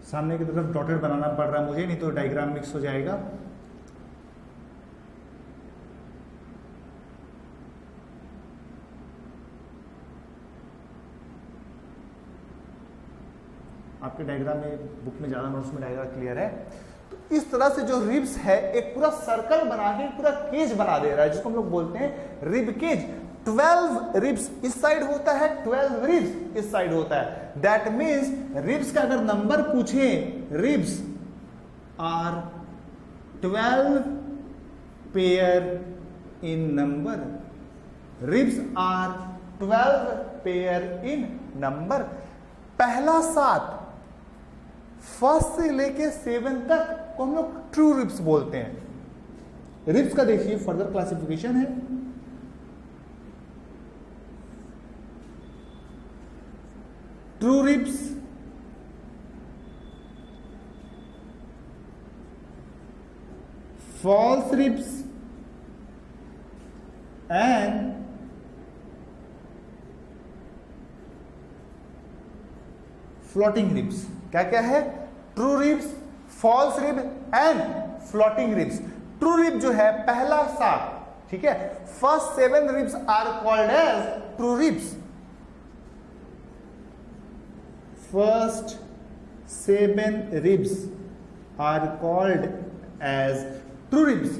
A: सामने की तरफ डॉटेड बनाना पड़ रहा है मुझे, नहीं तो डायग्राम मिक्स हो जाएगा। आपके डायग्राम में, बुक में ज़्यादा नोट्स में डायग्राम क्लियर है। तो इस तरह से जो रिब्स है एक पूरा सर्कल बना के पूरा केज बना दे रहा है, जिसको हम लोग बोलते हैं रिब केज। 12 रिब्स इस साइड होता है, 12 रिब्स इस साइड होता है। दैट मीन्स रिब्स का अगर नंबर पूछे, ribs are 12 pair in number, ribs are 12 pair in number. पहला 7 फर्स्ट से लेके 7 तक को हम लोग ट्रू रिब्स बोलते हैं। रिब्स का देखिए फर्दर क्लासिफिकेशन है। True ribs, false ribs and floating ribs। क्या क्या है? True ribs, false rib and floating ribs. True rib जो है पहला 7, ठीक है, first 7 ribs are called as true ribs. First 7 ribs are called as true ribs.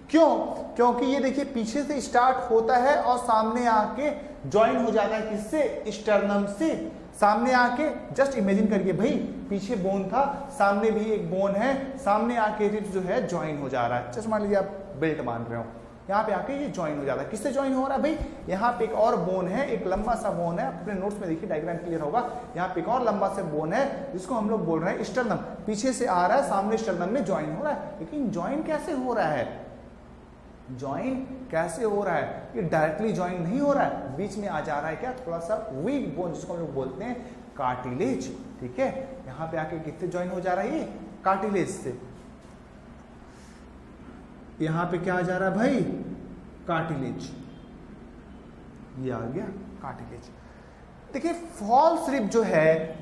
A: क्यों? क्योंकि ये देखिए पीछे से स्टार्ट होता है और सामने आके ज्वाइन हो जाता है, किससे? स्टर्नम से। सामने आके जस्ट इमेजिन करिए भाई, पीछे बोन था, सामने भी एक बोन है, सामने आके रिब्स जो है ज्वाइन हो जा रहा है। जस्ट मान लीजिए आप बेल्ट मान रहे हो, यहाँ पे आके ये ज्वाइन हो जाता है। किससे ज्वाइन हो रहा है भाई? यहाँ पे एक और बोन है, एक लंबा सा बोन है, अपने नोट्स में देखिए डायग्राम क्लियर होगा। यहाँ पे एक और लंबा सा बोन है जिसको हम लोग बोल रहे हैं स्टर्नम। पीछे से आ रहा है, सामने स्टर्नम में ज्वाइन हो रहा है। लेकिन ज्वाइन कैसे हो रहा है? ज्वाइन कैसे हो रहा है? ये डायरेक्टली ज्वाइन नहीं हो रहा है, बीच में आ जा रहा है क्या? थोड़ा सा वीक बोन, जिसको हम लोग बोलते हैं कार्टिलेज। ठीक है, यहाँ पे आके किससे ज्वाइन हो जा रहा है? ये कार्टिलेज से। यहाँ पे क्या आ जा रहा है भाई? कार्टिलेज। ये आ गया कार्टिलेज। देखिए फॉल्स रिब जो है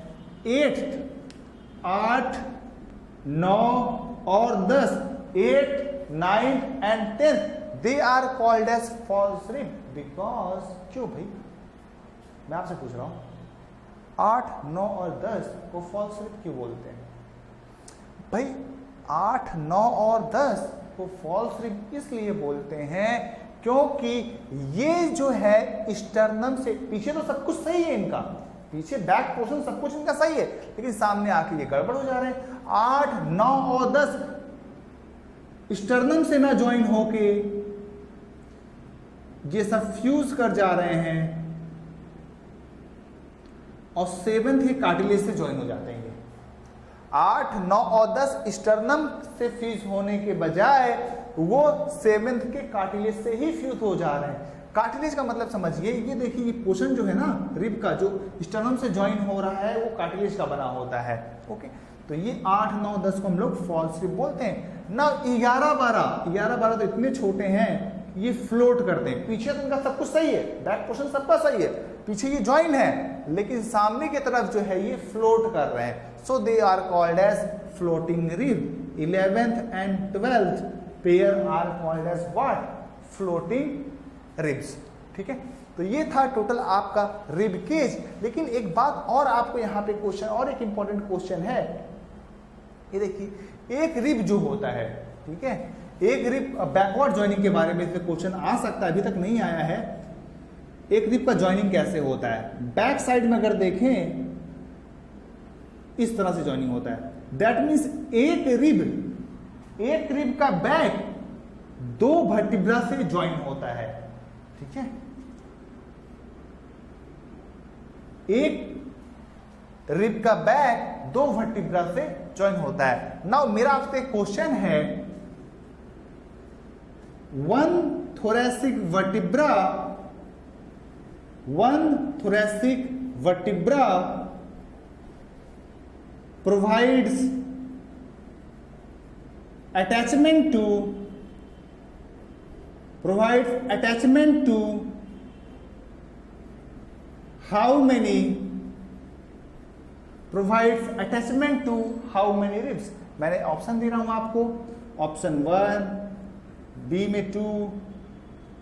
A: 8, 9 और 10, 8, 9 and 10 they are called as false rib because क्यों भाई? मैं आपसे पूछ रहा हूं, 8, 9 और 10 को फॉल्स रिब क्यों बोलते हैं भाई? 8, 9 और 10 को फॉल्स रिब इसलिए बोलते हैं क्योंकि ये जो है स्टर्नम से पीछे तो सब कुछ सही है इनका, पीछे बैक पोर्शन सब कुछ इनका सही है, लेकिन सामने आके ये गड़बड़ हो जा रहे हैं। 8, 9 और 10 स्टर्नम से ना ज्वाइन होके ये सब फ्यूज कर जा रहे हैं और 7th ये कार्टिलेज से ज्वाइन हो जाते हैं। 8, 9 और 10 स्टर्नम से फ्यूज होने के बजाय वो 7th के कार्टिलेज से ही फ्यूज हो जा रहे हैं। कार्टिलेज का मतलब समझिए, ये देखिए ये पोर्शन जो है ना रिब का, जो स्टर्नम से ज्वाइन हो रहा है वो कार्टिलेज का बना होता है। ओके, तो ये 8, 9, 10 को हम लोग फॉल्स रिब बोलते हैं ना। 11, 12 तो इतने छोटे हैं, ये फ्लोट करते हैं। पीछे तो इनका सब कुछ सही है, बैक पोर्शन सबका सही है, पीछे ये ज्वाइन है, लेकिन सामने की तरफ जो है ये फ्लोट कर रहे हैं। So they are called as floating rib. 11th and 12th pair are called as what? Floating ribs. ठीक है, तो ये था टोटल आपका रिब केज। लेकिन एक बात और आपको यहाँ पे क्वेश्चन, और एक इंपॉर्टेंट क्वेश्चन है, ये देखिए एक रिब जो होता है, ठीक है, एक रिब बैकवर्ड ज्वाइनिंग के बारे में क्वेश्चन आ सकता है, अभी तक नहीं आया है। एक रिब का ज्वाइनिंग कैसे होता है? बैक साइड में अगर देखें इस तरह से ज्वाइनिंग होता है। दैट मीन्स एक रिब का बैक 2 वर्टिब्रा से ज्वाइन होता है। ठीक है, एक रिब का बैक 2 वर्टिब्रा से ज्वाइन होता है। नाउ मेरा आपसे क्वेश्चन है, 1 thoracic vertebra provides attachment to how many ribs? मैंने ऑप्शन दे रहा हूं आपको, ऑप्शन 1, बी में 2,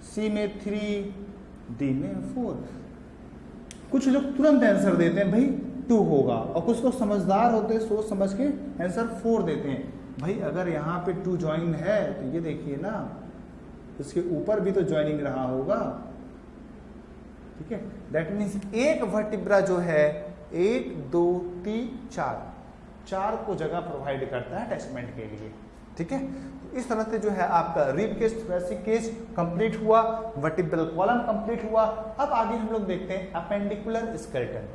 A: सी में 3, डी में 4। कुछ लोग तुरंत आंसर देते हैं भाई 2 होगा, और कुछ लोग समझदार होते हैं, सोच समझ के आंसर 4 देते हैं। भाई अगर यहाँ पे 2 ज्वाइन है तो ये देखिए ना, इसके ऊपर भी तो ज्वाइनिंग रहा होगा, ठीक है। दैट मीन्स एक वर्टिब्रा जो है 1 2 3 4 को जगह प्रोवाइड करता है अटैचमेंट के लिए, ठीक है। इस तरह से जो है आपका rib cage, thoracic cage complete हुआ, वर्टिब्रल कॉलम कंप्लीट हुआ। अब आगे हम लोग देखते हैं अपेंडिकुलर स्केलेटन।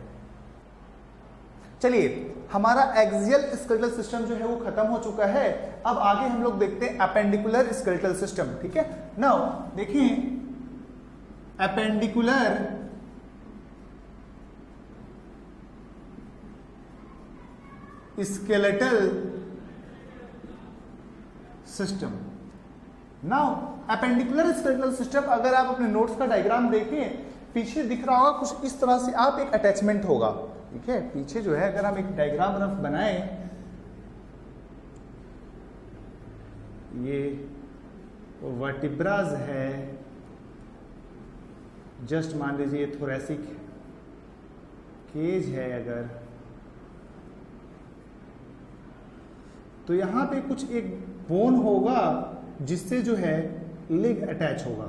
A: चलिए, हमारा एक्सियल स्केलेटल सिस्टम जो है वो खत्म हो चुका है। अब आगे हम लोग देखते हैं अपेंडिकुलर स्केलेटल सिस्टम, ठीक है। नाउ देखिए, appendicular skeletal system. Now appendicular skeletal system, अगर आप अपने नोट्स का डायग्राम देखें, पीछे दिख रहा होगा कुछ इस तरह से, आप एक अटैचमेंट होगा, ठीक है। पीछे जो है अगर हम एक डायग्राम रफ बनाएं, ये वर्टिब्राज है, जस्ट मान लीजिए थोरैसिक केज है अगर, तो यहां पे कुछ एक बोन होगा जिससे जो है लेग अटैच होगा।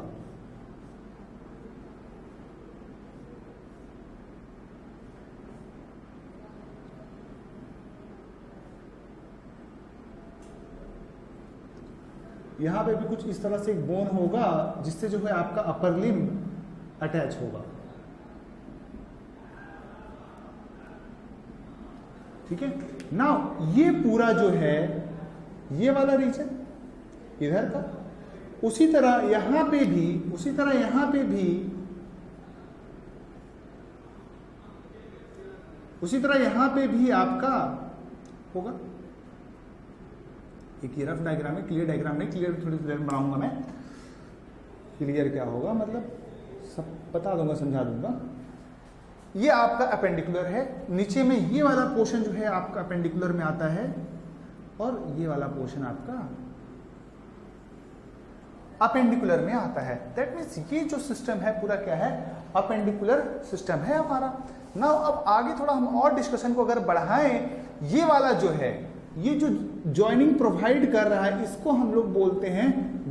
A: यहां पे भी कुछ इस तरह से एक बोन होगा जिससे जो है आपका अपर लिम्ब अटैच होगा, ठीक है। नाउ ये पूरा जो है ये वाला रीजन इधर का, उसी तरह यहां पे भी, उसी तरह यहां पे भी, उसी तरह यहां पे भी आपका होगा। एक ये रफ डायग्राम है, क्लियर डायग्राम नहीं, क्लियर थोड़ी देर बनाऊंगा मैं। क्लियर क्या होगा मतलब सब बता दूंगा, समझा दूंगा। ये आपका अपेंडिकुलर है, नीचे में ये वाला पोर्शन जो है आपका अपेंडिकुलर में आता है, और ये वाला पोर्शन आपका अपेंडिकुलर में आता है। दैट मीन्स ये जो सिस्टम है पूरा क्या है, अपेंडिकुलर सिस्टम है हमारा। नाउ अब आगे थोड़ा हम और डिस्कशन को अगर बढ़ाएं, ये वाला जो है, ये जो जॉइनिंग प्रोवाइड कर रहा है, इसको हम लोग बोलते हैं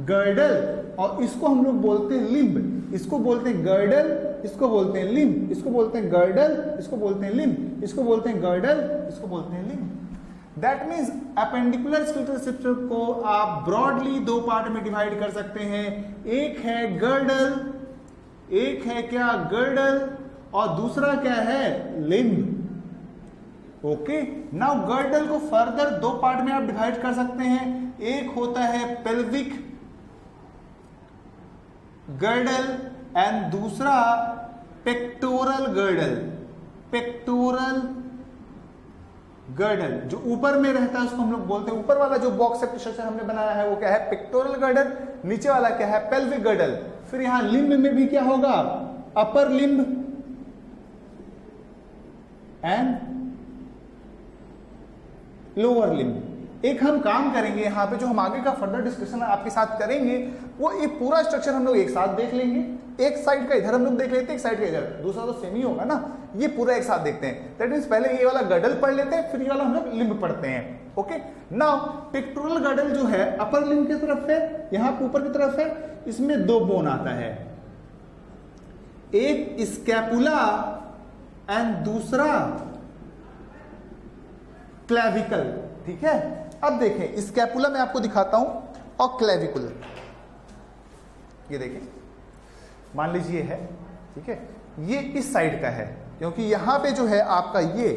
A: गर्डल, और इसको हम लोग बोलते हैं लिम्ब। इसको बोलते हैं गर्डल, इसको बोलते हैं लिम्ब, इसको बोलते हैं गर्डल, इसको बोलते हैं लिम्ब, इसको बोलते हैं गर्डल, इसको बोलते हैं limb. That means appendicular skeletal system को आप ब्रॉडली 2 पार्ट में डिवाइड कर सकते हैं। एक है गर्डल, एक है क्या गर्डल, और दूसरा क्या है लिम्ब। ओके, नाउ गर्डल को फर्दर 2 पार्ट में आप डिवाइड कर सकते हैं। एक होता है पेल्विक गर्डल एंड दूसरा पेक्टोरल गर्डल। पेक्टोरल गर्डल जो ऊपर में रहता है उसको हम लोग बोलते हैं, ऊपर वाला जो बॉक्स से हमने बनाया है वो क्या है, पेक्टोरल गर्डल। नीचे वाला क्या है, पेल्विक गर्डल। फिर यहां लिम्ब में भी क्या होगा, upper limb and lower limb. एक हम काम करेंगे यहां पे, जो हम आगे का फर्दर डिस्कशन आपके साथ करेंगे, वो ये पूरा स्ट्रक्चर हम लोग एक साथ देख लेंगे। एक साइड का इधर हम लोग देख लेते हैं, एक साइड का इधर, दूसरा तो सेम ही होगा ना। ये पूरा एक साथ देखते हैं। दैट मींस पहले ये वाला गर्डल पढ़ लेते हैं, फिर ये वाला हम लोग लिम्ब पढ़ते हैं। ओके, नाउ पेक्टोरल गर्डल जो है अपर लिम्ब की तरफ है, यहां पे ऊपर की तरफ है। इसमें 2 बोन आता है, एक स्कैपुला एंड दूसरा क्लेविकल। ठीक है, अब देखें स्कैपुला मैं आपको दिखाता हूं और क्लेविकुलर। ये देखें, मान लीजिए है, ठीक है, ये इस साइड का है, क्योंकि यहां पे जो है आपका ये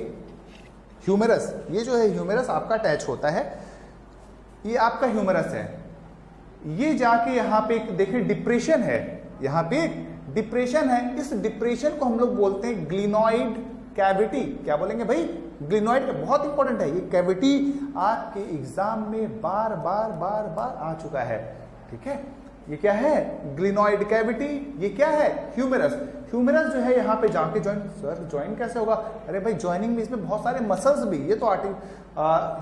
A: ह्यूमेरस, ये जो है ह्यूमेरस आपका अटैच होता है। ये आपका ह्यूमेरस है, ये जाके यहां पे देखिए डिप्रेशन है, यहां पे डिप्रेशन है। इस डिप्रेशन को हम लोग बोलते हैं ग्लिनॉइड कैविटी। क्या बोलेंगे भाई, ग्लिनॉइड। बहुत इंपॉर्टेंट है ये कैविटी, आपके एग्जाम में बार बार बार बार आ चुका है। ठीक है, ये क्या है, ग्लिनॉइड कैविटी। ये क्या है, ह्यूमेरस। ह्यूमेरस जो है यहाँ पे जाके ज्वाइन, सर ज्वाइन कैसे होगा, अरे भाई ज्वाइनिंग में इसमें बहुत सारे मसल्स भी, ये तो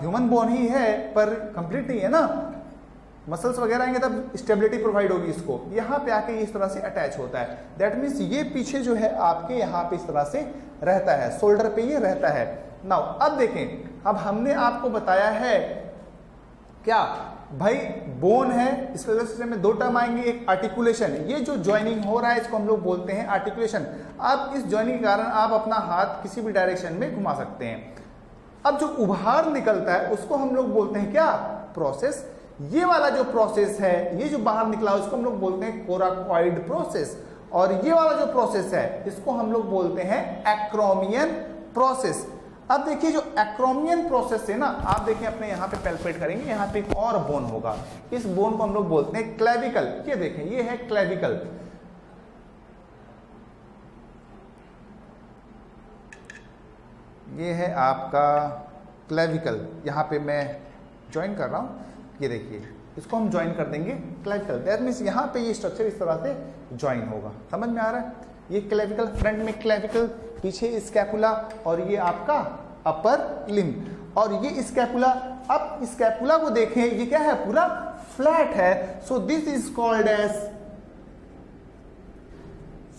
A: ह्यूमन बोन ही है पर कंप्लीट नहीं है ना। मसल्स वगैरह आएंगे तब स्टेबिलिटी प्रोवाइड होगी इसको, यहाँ पे आके इस तरह से अटैच होता है। दैट मीन्स ये पीछे जो है आपके यहाँ पे इस तरह से रहता है, शोल्डर पे ये रहता है। नाउ अब देखें, अब हमने आपको बताया है क्या भाई बोन है, इसके वजह से में दो टर्म आएंगे, एक आर्टिकुलेशन, ये जो ज्वाइनिंग हो रहा है इसको हम लोग बोलते हैं आर्टिकुलेशन। अब इस ज्वाइनिंग के कारण आप अपना हाथ किसी भी डायरेक्शन में घुमा सकते हैं। अब जो उभार निकलता है उसको हम लोग बोलते हैं क्या, प्रोसेस। ये वाला जो प्रोसेस है, ये जो बाहर निकला उसको हम लोग बोलते हैं कोराकॉइड प्रोसेस, और ये वाला जो प्रोसेस है इसको हम लोग बोलते हैं एक्रोमियन प्रोसेस। अब देखिए जो एक्रोमियन प्रोसेस है ना, आप देखिए अपने यहाँ पे पैल्पेट करेंगे, यहाँ पे एक और बोन होगा, इस बोन को हम लोग बोलते हैं क्लेविकल। ये देखें, ये है क्लेविकल। ये है आपका क्लेविकल, यहाँ पे मैं ज्वाइन कर रहा हूँ, ये देखिए इसको हम ज्वाइन कर देंगे क्लेविकल। दैट मीन्स यहाँ पे ये स्ट्रक्चर इस तरह से ज्वाइन होगा, समझ में आ रहा है। ये क्लेविकल, फ्रंट में क्लेविकल, पीछे स्कैपुला, और ये आपका अपर लिम्ब, और ये स्कैपुला। अब स्कैपुला को देखें, ये क्या है, पूरा फ्लैट है, so this is called as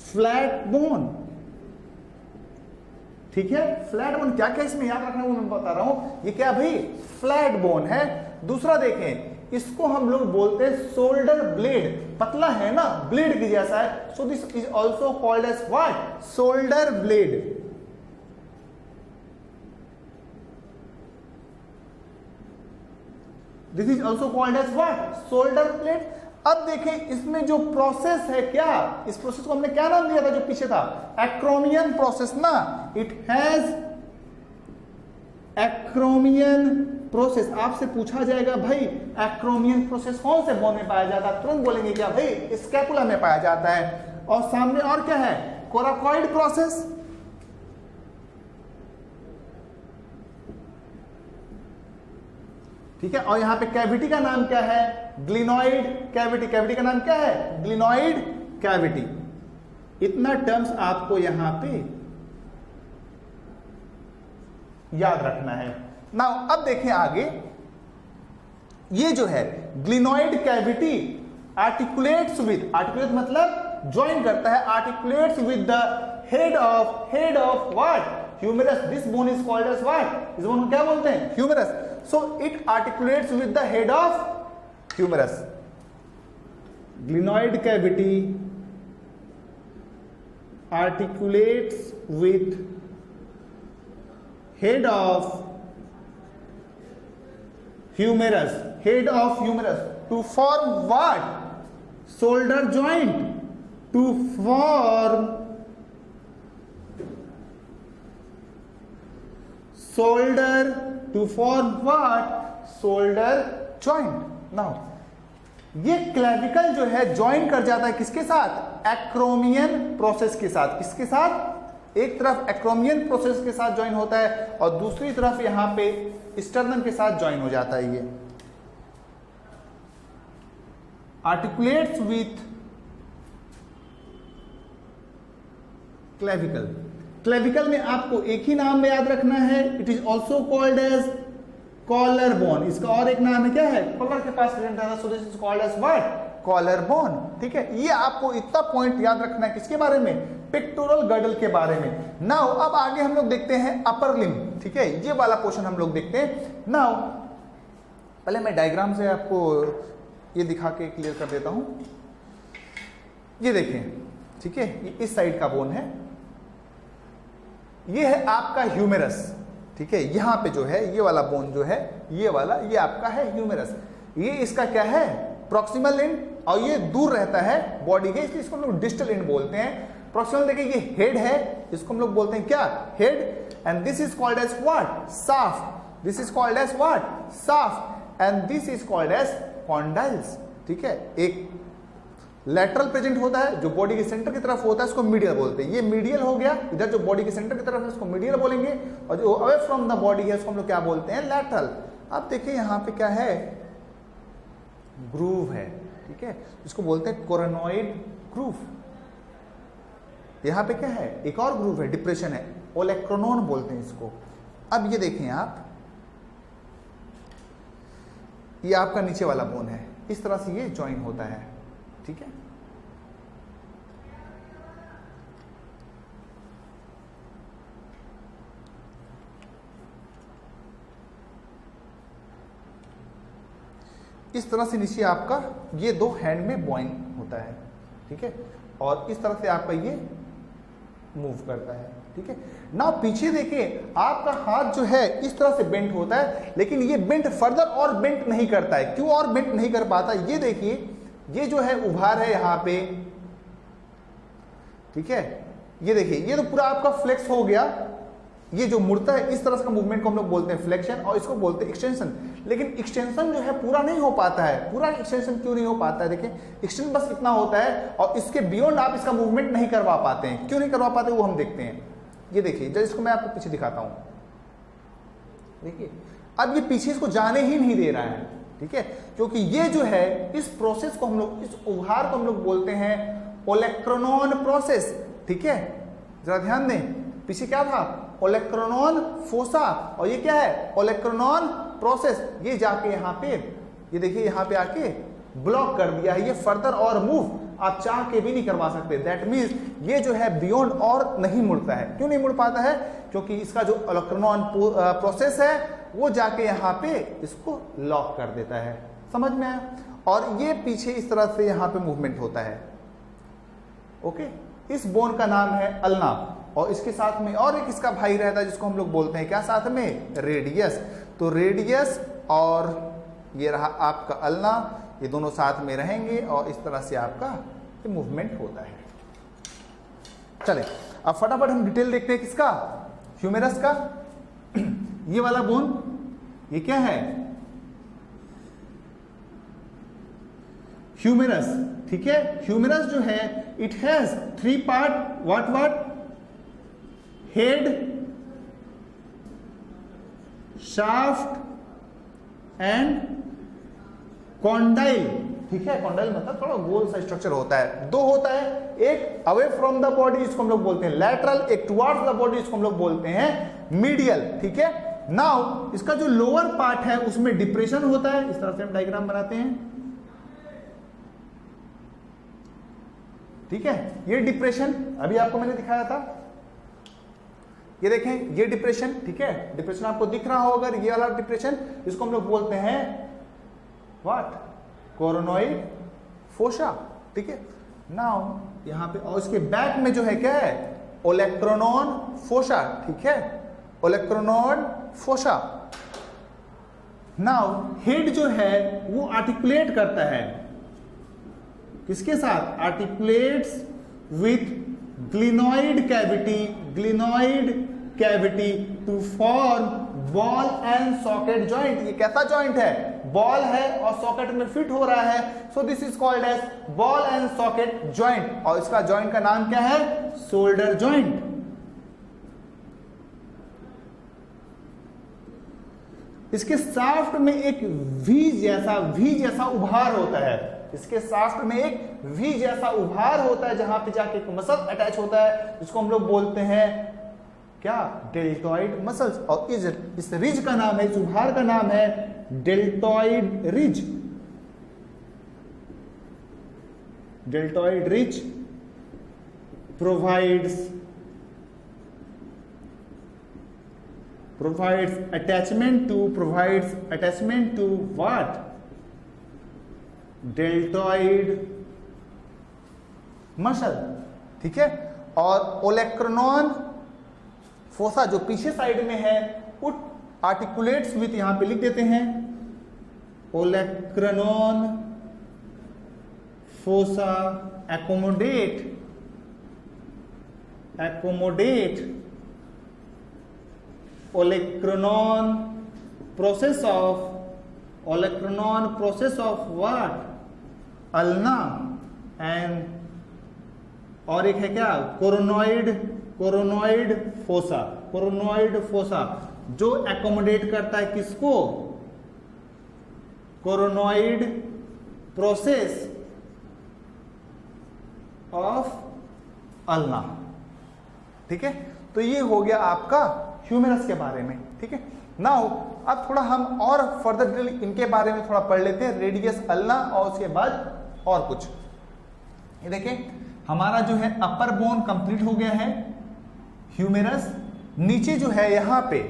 A: flat bone. ठीक है, फ्लैट बोन क्या क्या इसमें याद रखना है वो मैं बता रहा हूं। ये क्या भाई, फ्लैट बोन है। दूसरा देखें, इसको हम लोग बोलते हैं शोल्डर ब्लेड, पतला है ना, ब्लेड की जैसा है, so this is also called as what, shoulder blade. This is also called as what, shoulder blade. अब देखें इसमें जो प्रोसेस है क्या, इस प्रोसेस को हमने क्या नाम दिया था जो पीछे था, एक्रोमियन प्रोसेस ना। It has acromion process. आपसे पूछा जाएगा भाई एक्रोमियन प्रोसेस कौन से बोन में पाया जाता है, तुरंत बोलेंगे क्या भाई, स्कैपुला में पाया जाता है। और सामने और क्या है, कोराकॉइड प्रोसेस। ठीक है, और यहां पे कैविटी का नाम क्या है, ग्लिनॉइड कैविटी। कैविटी का नाम क्या है, ग्लिनॉइड कैविटी। इतना टर्म्स आपको यहां पे याद रखना है। नाउ अब देखें आगे, ये जो है glenoid cavity articulates with, articulate मतलब ज्वाइन करता है, articulates with the head of what, humerus. This bone is called as what, इस बोन को क्या बोलते हैं, humerus. So it articulates with the head of humerus. Glenoid cavity articulates with head of humerus, head of humerus, to form what, shoulder joint, to form shoulder, to form what, shoulder joint. Now ये clavicle जो है join कर जाता है किसके साथ, acromion process के साथ। किसके साथ, एक तरफ एक्रोमियन प्रोसेस के साथ ज्वाइन होता है और दूसरी तरफ यहां पे स्टर्नम के साथ ज्वाइन हो जाता है। ये आर्टिकुलेट्स विथ क्लेविकल। क्लेविकल में आपको एक ही नाम में याद रखना है, it is also called as collar bone. इसका और एक नाम है, क्या है, कॉलर के पास प्रेजेंट है, so this is called as what, collar bone. ठीक है, ये आपको इतना पॉइंट याद रखना है किसके बारे में, पेक्टोरल गर्डल के बारे में। नाउ अब आगे हम लोग देखते हैं अपर लिम्ब। ठीक है, ये वाला पोर्शन हम लोग देखते हैं। नाउ पहले मैं डायग्राम से आपको ये दिखा के क्लियर कर देता हूं। ये देखें, ठीक है, ये इस साइड का बोन है, ये है आपका ह्यूमेरस। ठीक है, यहां पे जो है ये वाला बोन जो है, ये वाला, ये आपका है ह्यूमेरस। ये इसका क्या है, प्रॉक्सिमल एंड, और ये दूर रहता है बॉडी के, इसलिए इसको हम लोग डिस्टल एंड बोलते हैं। प्रॉक्सिमल देखिए ये हेड है, इसको हम लोग बोलते हैं क्या, head. And this is called as what, shaft. This is called as what, shaft. And this is called as condyles. ठीक है, एक लैटरल प्रेजेंट होता है जो बॉडी के सेंटर की तरफ होता है, इसको मीडियल बोलते हैं। ये मीडियल हो गया, इधर जो बॉडी के सेंटर की तरफ है इसको मीडियल बोलेंगे, और जो अवे फ्रॉम द बॉडी है उसको हम लोग क्या बोलते हैं, लैटरल। अब देखिए यहाँ पे क्या है, ग्रूव है। ठीक है, इसको बोलते हैं कोरोनॉइड ग्रूव। यहां पे क्या है, एक और ग्रूव है, डिप्रेशन है, ओलेक्रोनोन बोलते हैं इसको। अब ये देखें आप, ये आपका नीचे वाला बोन है, इस तरह से ये ज्वाइन होता है, ठीक है। इस तरह से नीचे आपका ये दो हैंड में बॉइन होता है, ठीक है, और इस तरह से आपका ये मूव करता है, ठीक है ना। पीछे देखिए आपका हाथ जो है इस तरह से बेंट होता है, लेकिन ये बेंट फर्दर और बेंट नहीं करता है। क्यों और बेंट नहीं कर पाता? ये देखिए, ये जो है उभार है यहाँ पे, ठीक है, ये देखिए ये तो पूरा आपका फ्लेक्स हो गया। ये जो मुड़ता है इस तरह से का मूवमेंट को हम लोग बोलते हैं फ्लेक्शन, और इसको बोलते हैं एक्सटेंशन। लेकिन एक्सटेंशन जो है पूरा नहीं हो पाता है। पूरा एक्सटेंशन क्यों नहीं हो पाता है? देखिए एक्सटेंशन बस इतना होता है, और इसके बियॉन्ड आप इसका मूवमेंट नहीं करवा पाते हैं। क्यों नहीं करवा पाते वो हम देखते हैं। ये देखिए, जब इसको मैं आपको पीछे दिखाता हूं, देखिए अब ये पीछे इसको जाने ही नहीं दे रहा है, ठीक है, क्योंकि ये जो है इस प्रोसेस को हम लोग, इस उभार को हम लोग बोलते हैं ओलेक्रोनॉन प्रोसेस, ठीक है। जरा ध्यान दें, पीछे क्या था? ओलेक्रोनॉन फोसा, और ये क्या है? ओलेक्रोनॉन प्रोसेस। ये जाके यहाँ पे, ये देखिए यहाँ पे आके ब्लॉक कर दिया है। ये फर्दर और मूव आप चाह के भी नहीं करवा सकते। दैट मीन्स ये जो है बियॉन्ड और नहीं मुड़ता है। क्यों नहीं मुड़ पाता है? क्योंकि इसका जो ओलेक्रोनॉन प्रोसेस है वो जाके यहाँ पे इसको लॉक कर देता है। समझ में आया? और ये पीछे इस तरह से यहाँ पे मूवमेंट होता है, ओके। इस बोन का नाम है अल्ना, और इसके साथ में और एक इसका भाई रहता है जिसको हम लोग बोलते हैं क्या साथ में? रेडियस। तो रेडियस और ये रहा आपका अल्ना, ये दोनों साथ में रहेंगे और इस तरह से आपका ये मूवमेंट होता है। चले अब फटाफट हम डिटेल देखते हैं किसका? ह्यूमेरस का। ये वाला बोन, ये क्या है? ह्यूमेरस, ठीक है। ह्यूमेरस जो है it has 3 part. What? Head, shaft and condyle, ठीक है। कॉन्डाइल मतलब थोड़ा गोल सा स्ट्रक्चर होता है। 2 होता है, एक अवे फ्रॉम द बॉडी जिसको हम लोग बोलते हैं लैटरल, एक टुवर्ड्स द बॉडी जिसको हम लोग बोलते हैं मीडियल, ठीक है। नाउ इसका जो लोअर पार्ट है उसमें डिप्रेशन होता है। इस तरह से हम डायग्राम बनाते हैं, ठीक है। ये डिप्रेशन अभी आपको मैंने दिखाया था, ये देखें ये डिप्रेशन, ठीक है। डिप्रेशन आपको दिख रहा होगा, ये वाला डिप्रेशन, इसको हम लोग बोलते हैं व्हाट? कोरोनॉइड फोसा, ठीक है। नाउ यहां पे, और इसके बैक में जो है क्या है? ओलेक्रोनॉन फोसा, ठीक है, ओलेक्रोनॉन फोसा। नाउ हेड जो है वो आर्टिकुलेट करता है किसके साथ? Articulates with glenoid cavity to form ball and socket joint. ये कैसा जॉइंट है? बॉल है और सॉकेट में फिट हो रहा है, so this is called as ball and socket joint. और इसका जॉइंट का नाम क्या है? Shoulder joint. इसके शाफ्ट में एक वी जैसा उभार होता है। इसके शाफ्ट में एक वी जैसा उभार होता है, जहां पे जाके एक मसल अटैच होता है जिसको हम लोग बोलते हैं क्या? Deltoid muscles. और इस रिज का नाम है, इस उभार का नाम है deltoid ridge. Deltoid ridge provides attachment to what? Deltoid muscle, ठीक है। और ओलेक्रोनॉन फोसा जो पीछे साइड में है, उट आर्टिकुलेट्स विथ, यहां पे लिख देते हैं olecranon fossa accommodate olecranon process of what? Ulna and, और एक है क्या? कोरोनॉइड फोसा जो एकोमोडेट करता है किसको? कोरोनॉइड प्रोसेस ऑफ अल्ना, ठीक है। तो ये हो गया आपका ह्यूमेरस के बारे में, ठीक है। नाउ अब थोड़ा हम और फर्दर डिटेल इनके बारे में थोड़ा पढ़ लेते हैं, रेडियस अल्ना और उसके बाद और कुछ। ये देखें हमारा जो है अपर बोन कंप्लीट हो गया है, ह्यूमेरस। नीचे जो है यहाँ पे,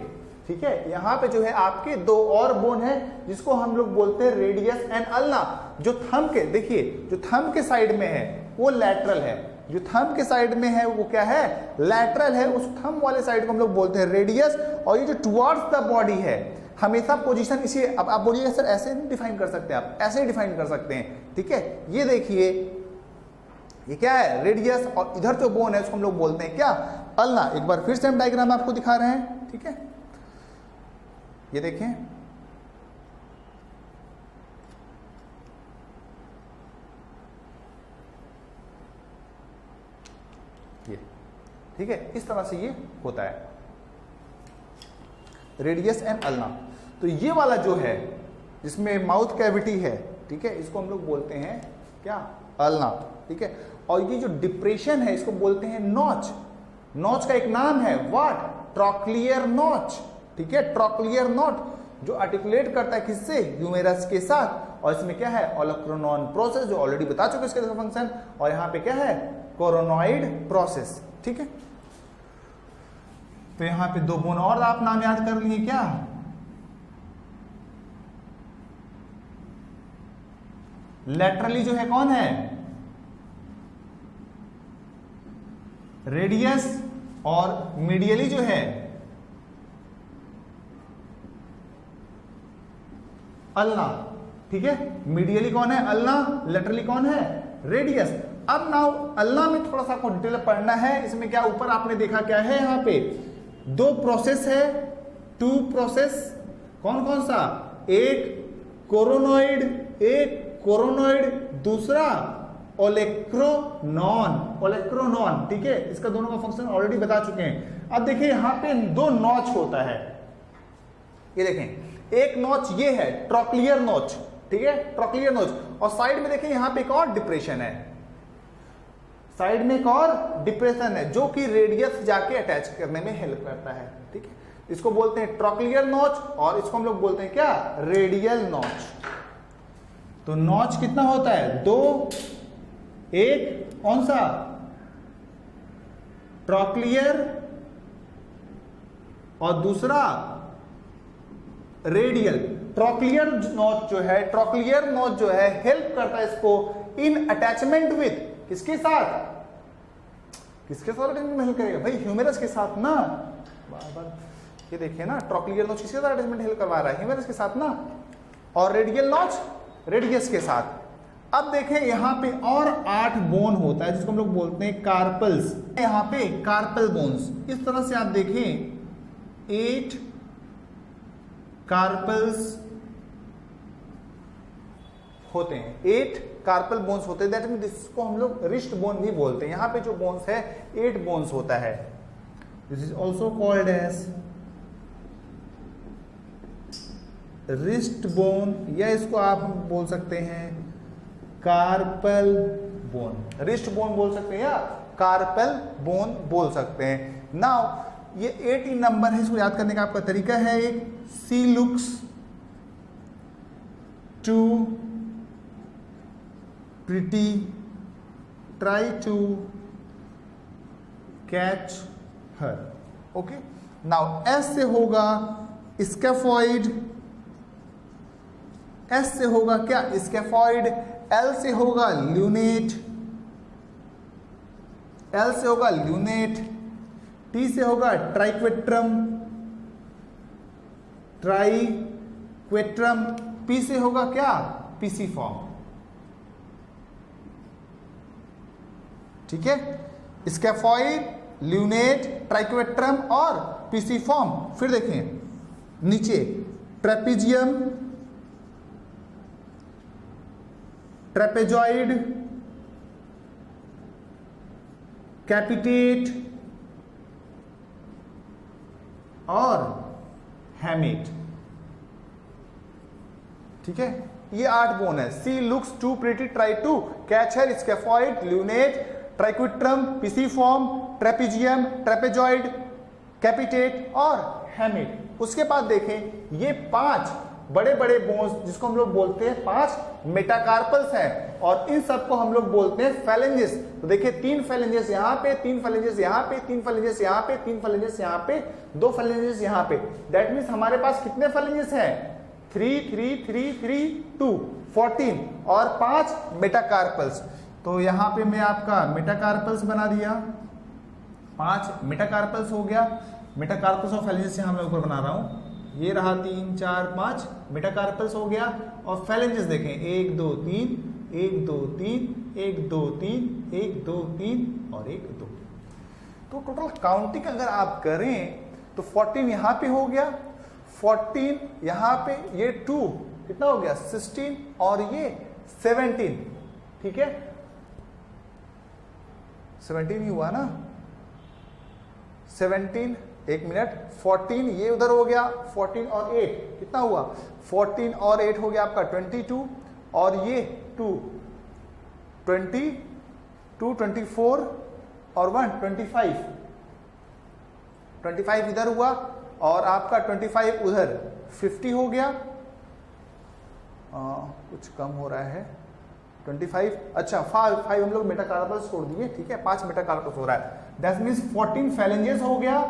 A: ठीक है, यहाँ पे जो है आपके दो और बोन है जिसको हम लोग बोलते हैं रेडियस एंड अल्ना। जो थंब के, देखिए जो थंब के साइड में है वो लैटरल है, जो थंब के साइड में है वो क्या है, लैटरल है। उस थंब वाले साइड को हम लोग बोलते हैं रेडियस। और ये जो टुवर्ड्स द बॉडी है हमेशा पोजीशन इसी, अब आप बोलिएगा सर ऐसे नहीं डिफाइन कर सकते, आप ऐसे डिफाइन कर सकते हैं, ठीक है। ये देखिए ये क्या है, रेडियस, और इधर जो बोन है उसको हम लोग बोलते हैं क्या, अल्ना। एक बार फिर से हम डायग्राम आपको दिखा रहे हैं, ठीक है। ये देखें ये, ठीक है, इस तरह से ये होता है रेडियस एंड अल्ना। तो ये वाला जो है जिसमें माउथ कैविटी है, ठीक है, इसको हम लोग बोलते हैं क्या, अल्ना, ठीक है। और ये जो डिप्रेशन है इसको बोलते हैं नॉच। नॉच का एक नाम है व्हाट, ट्रॉक्लियर नॉच, ठीक है, ट्रॉक्लियर नॉच, जो आर्टिकुलेट करता है किससे, ह्यूमेरस के साथ। और इसमें क्या है, ओलोक्रोनॉन प्रोसेस, जो ऑलरेडी बता चुके इसके फंक्शन। और यहाँ पे क्या है, कोरोनॉइड प्रोसेस, ठीक है। तो यहाँ पे दो बोन और आप नाम याद कर लिए क्या, लैटरली जो है कौन है, रेडियस, और मीडियली जो है अल्ना, ठीक है। मीडियली कौन है, अल्ना, लेटरली कौन है, रेडियस। अब नाउ अल्ना में थोड़ा सा आपको डिटेल पढ़ना है। इसमें क्या, ऊपर आपने देखा क्या है, यहाँ पे दो प्रोसेस है, टू प्रोसेस, कौन कौन सा, एक कोरोनॉइड, दूसरा ओलेक्रोनॉन, ओलेक्रोनॉन, ठीक है। इसका दोनों का फंक्शन ऑलरेडी बता चुके हैं। अब देखिए यहाँ पे दो नॉच होता है, ये देखें, एक नॉच ये है ट्रॉक्लियर नॉच, ठीक है, ट्रॉक्लियर नॉच। और साइड में देखें यहाँ पे एक और डिप्रेशन है, साइड में एक और डिप्रेशन है जो कि रेडियस जाके अटैच करने में हेल्प करता है, ठीक है। इसको बोलते हैं ट्रॉक्लियर नॉच और इसको हम लोग बोलते हैं क्या, रेडियल नॉच। तो नॉच कितना होता है, दो, एक कौन सा, ट्रॉक्लियर, और दूसरा रेडियल। ट्रॉक्लियर नॉच जो है, ट्रॉक्लियर नॉच जो है हेल्प करता है इसको इन अटैचमेंट विथ, किसके साथ, किसके साथ अटैचमेंट हेल्प करेगा भाई, ह्यूमेरस के साथ ना। बार ये देखिए ना, ट्रॉक्लियर नॉच किसके साथ अटैचमेंट हेल्प करवा रहा है, ह्यूमेरस के साथ ना। और रेडियल नॉच रेडियस के साथ। अब देखें यहाँ पे और 8 बोन होता है जिसको हम लोग बोलते हैं कार्पल्स। यहाँ पे कार्पल बोन्स, इस तरह से आप देखें 8 कार्पल्स होते हैं, 8 कार्पल बोन्स होते हैं। दैट मीन इसको हम लोग रिस्ट बोन भी बोलते हैं। यहाँ पे जो बोन्स है 8 बोन्स होता है। This is also called as wrist bone, या इसको आप बोल सकते हैं कार्पल बोन, रिस्ट बोन बोल सकते हैं या कार्पल बोन बोल सकते हैं। नाउ ये 18 नंबर है, इसको याद करने का आपका तरीका है एक, she looks too pretty, try to catch her, okay. Now S से होगा स्कैफॉइड, एस से होगा क्या, स्कैफॉइड। एल से होगा ल्यूनेट, एल से होगा ल्यूनेट। टी से होगा ट्राइक्वेट्रम, ट्राइक्वेट्रम। पी से होगा क्या, पीसीफॉर्म, ठीक है। स्कैफॉइड, ल्यूनेट, ट्राइक्वेट्रम और पीसीफॉर्म। फिर देखें नीचे ट्रेपेजियम, ट्रेपेजॉइड, कैपिटेट और हैमेट, ठीक है। ये 8 बोन है। She looks too pretty, try to catch her, scaphoid, lunate, triquetrum, pisiform, trapezium, trapezoid, capitate और हेमेट। उसके बाद देखें ये 5 बड़े बड़े बोन्स जिसको हम लोग बोलते हैं 5 मेटाकार्पल्स हैं और इन सबको हम लोग बोलते हैं फैलेंजेस। तो देखिए 3 फैलेंजेस यहाँ पे, 3 फैलेंजेस यहाँ पे, 3 फैलेंजेस यहाँ पे, 3 फैलेंजेस यहाँ पे, 2 फैलेंजेस यहाँ पे। दैट मीन्स हमारे पास कितने फैलेंजेस हैं? 3 3 3 3 2 14 और 5 मेटाकार्पल्स। तो यहाँ पे मैं आपका मेटाकार्पल्स बना दिया, 5 मेटाकार्पल्स हो गया। मेटाकार्पल्स और फैलेंजेस यहाँ मैं ऊपर बना रहा हूँ, ये रहा 3 4 5 मेटाकार्पल्स हो गया। और फैलेंजेस देखें 1 2 3 1 2 3 1 2 3 1 2 3 और 1 2। तो टोटल काउंटिंग अगर आप करें तो 14 यहाँ पे हो गया, 14 यहाँ पे, ये 2 कितना हो गया 16 और ये 17, ठीक है 17 ही हुआ ना, 17 एक मिनट, 14 ये उधर हो गया, 14 और 8 कितना हुआ 14 और 8 हो गया आपका 22 और ये 2 22 24 और 1 25 इधर हुआ और आपका 25 उधर 50 हो गया। कुछ कम हो रहा है 25, अच्छा 5 हम लोग मेटाकार्पल्स छोड़ दिए, ठीक है 5 मेटाकार्पल्स हो रहा है। दैट मीन्स 14 फैलेंजेस हो गया,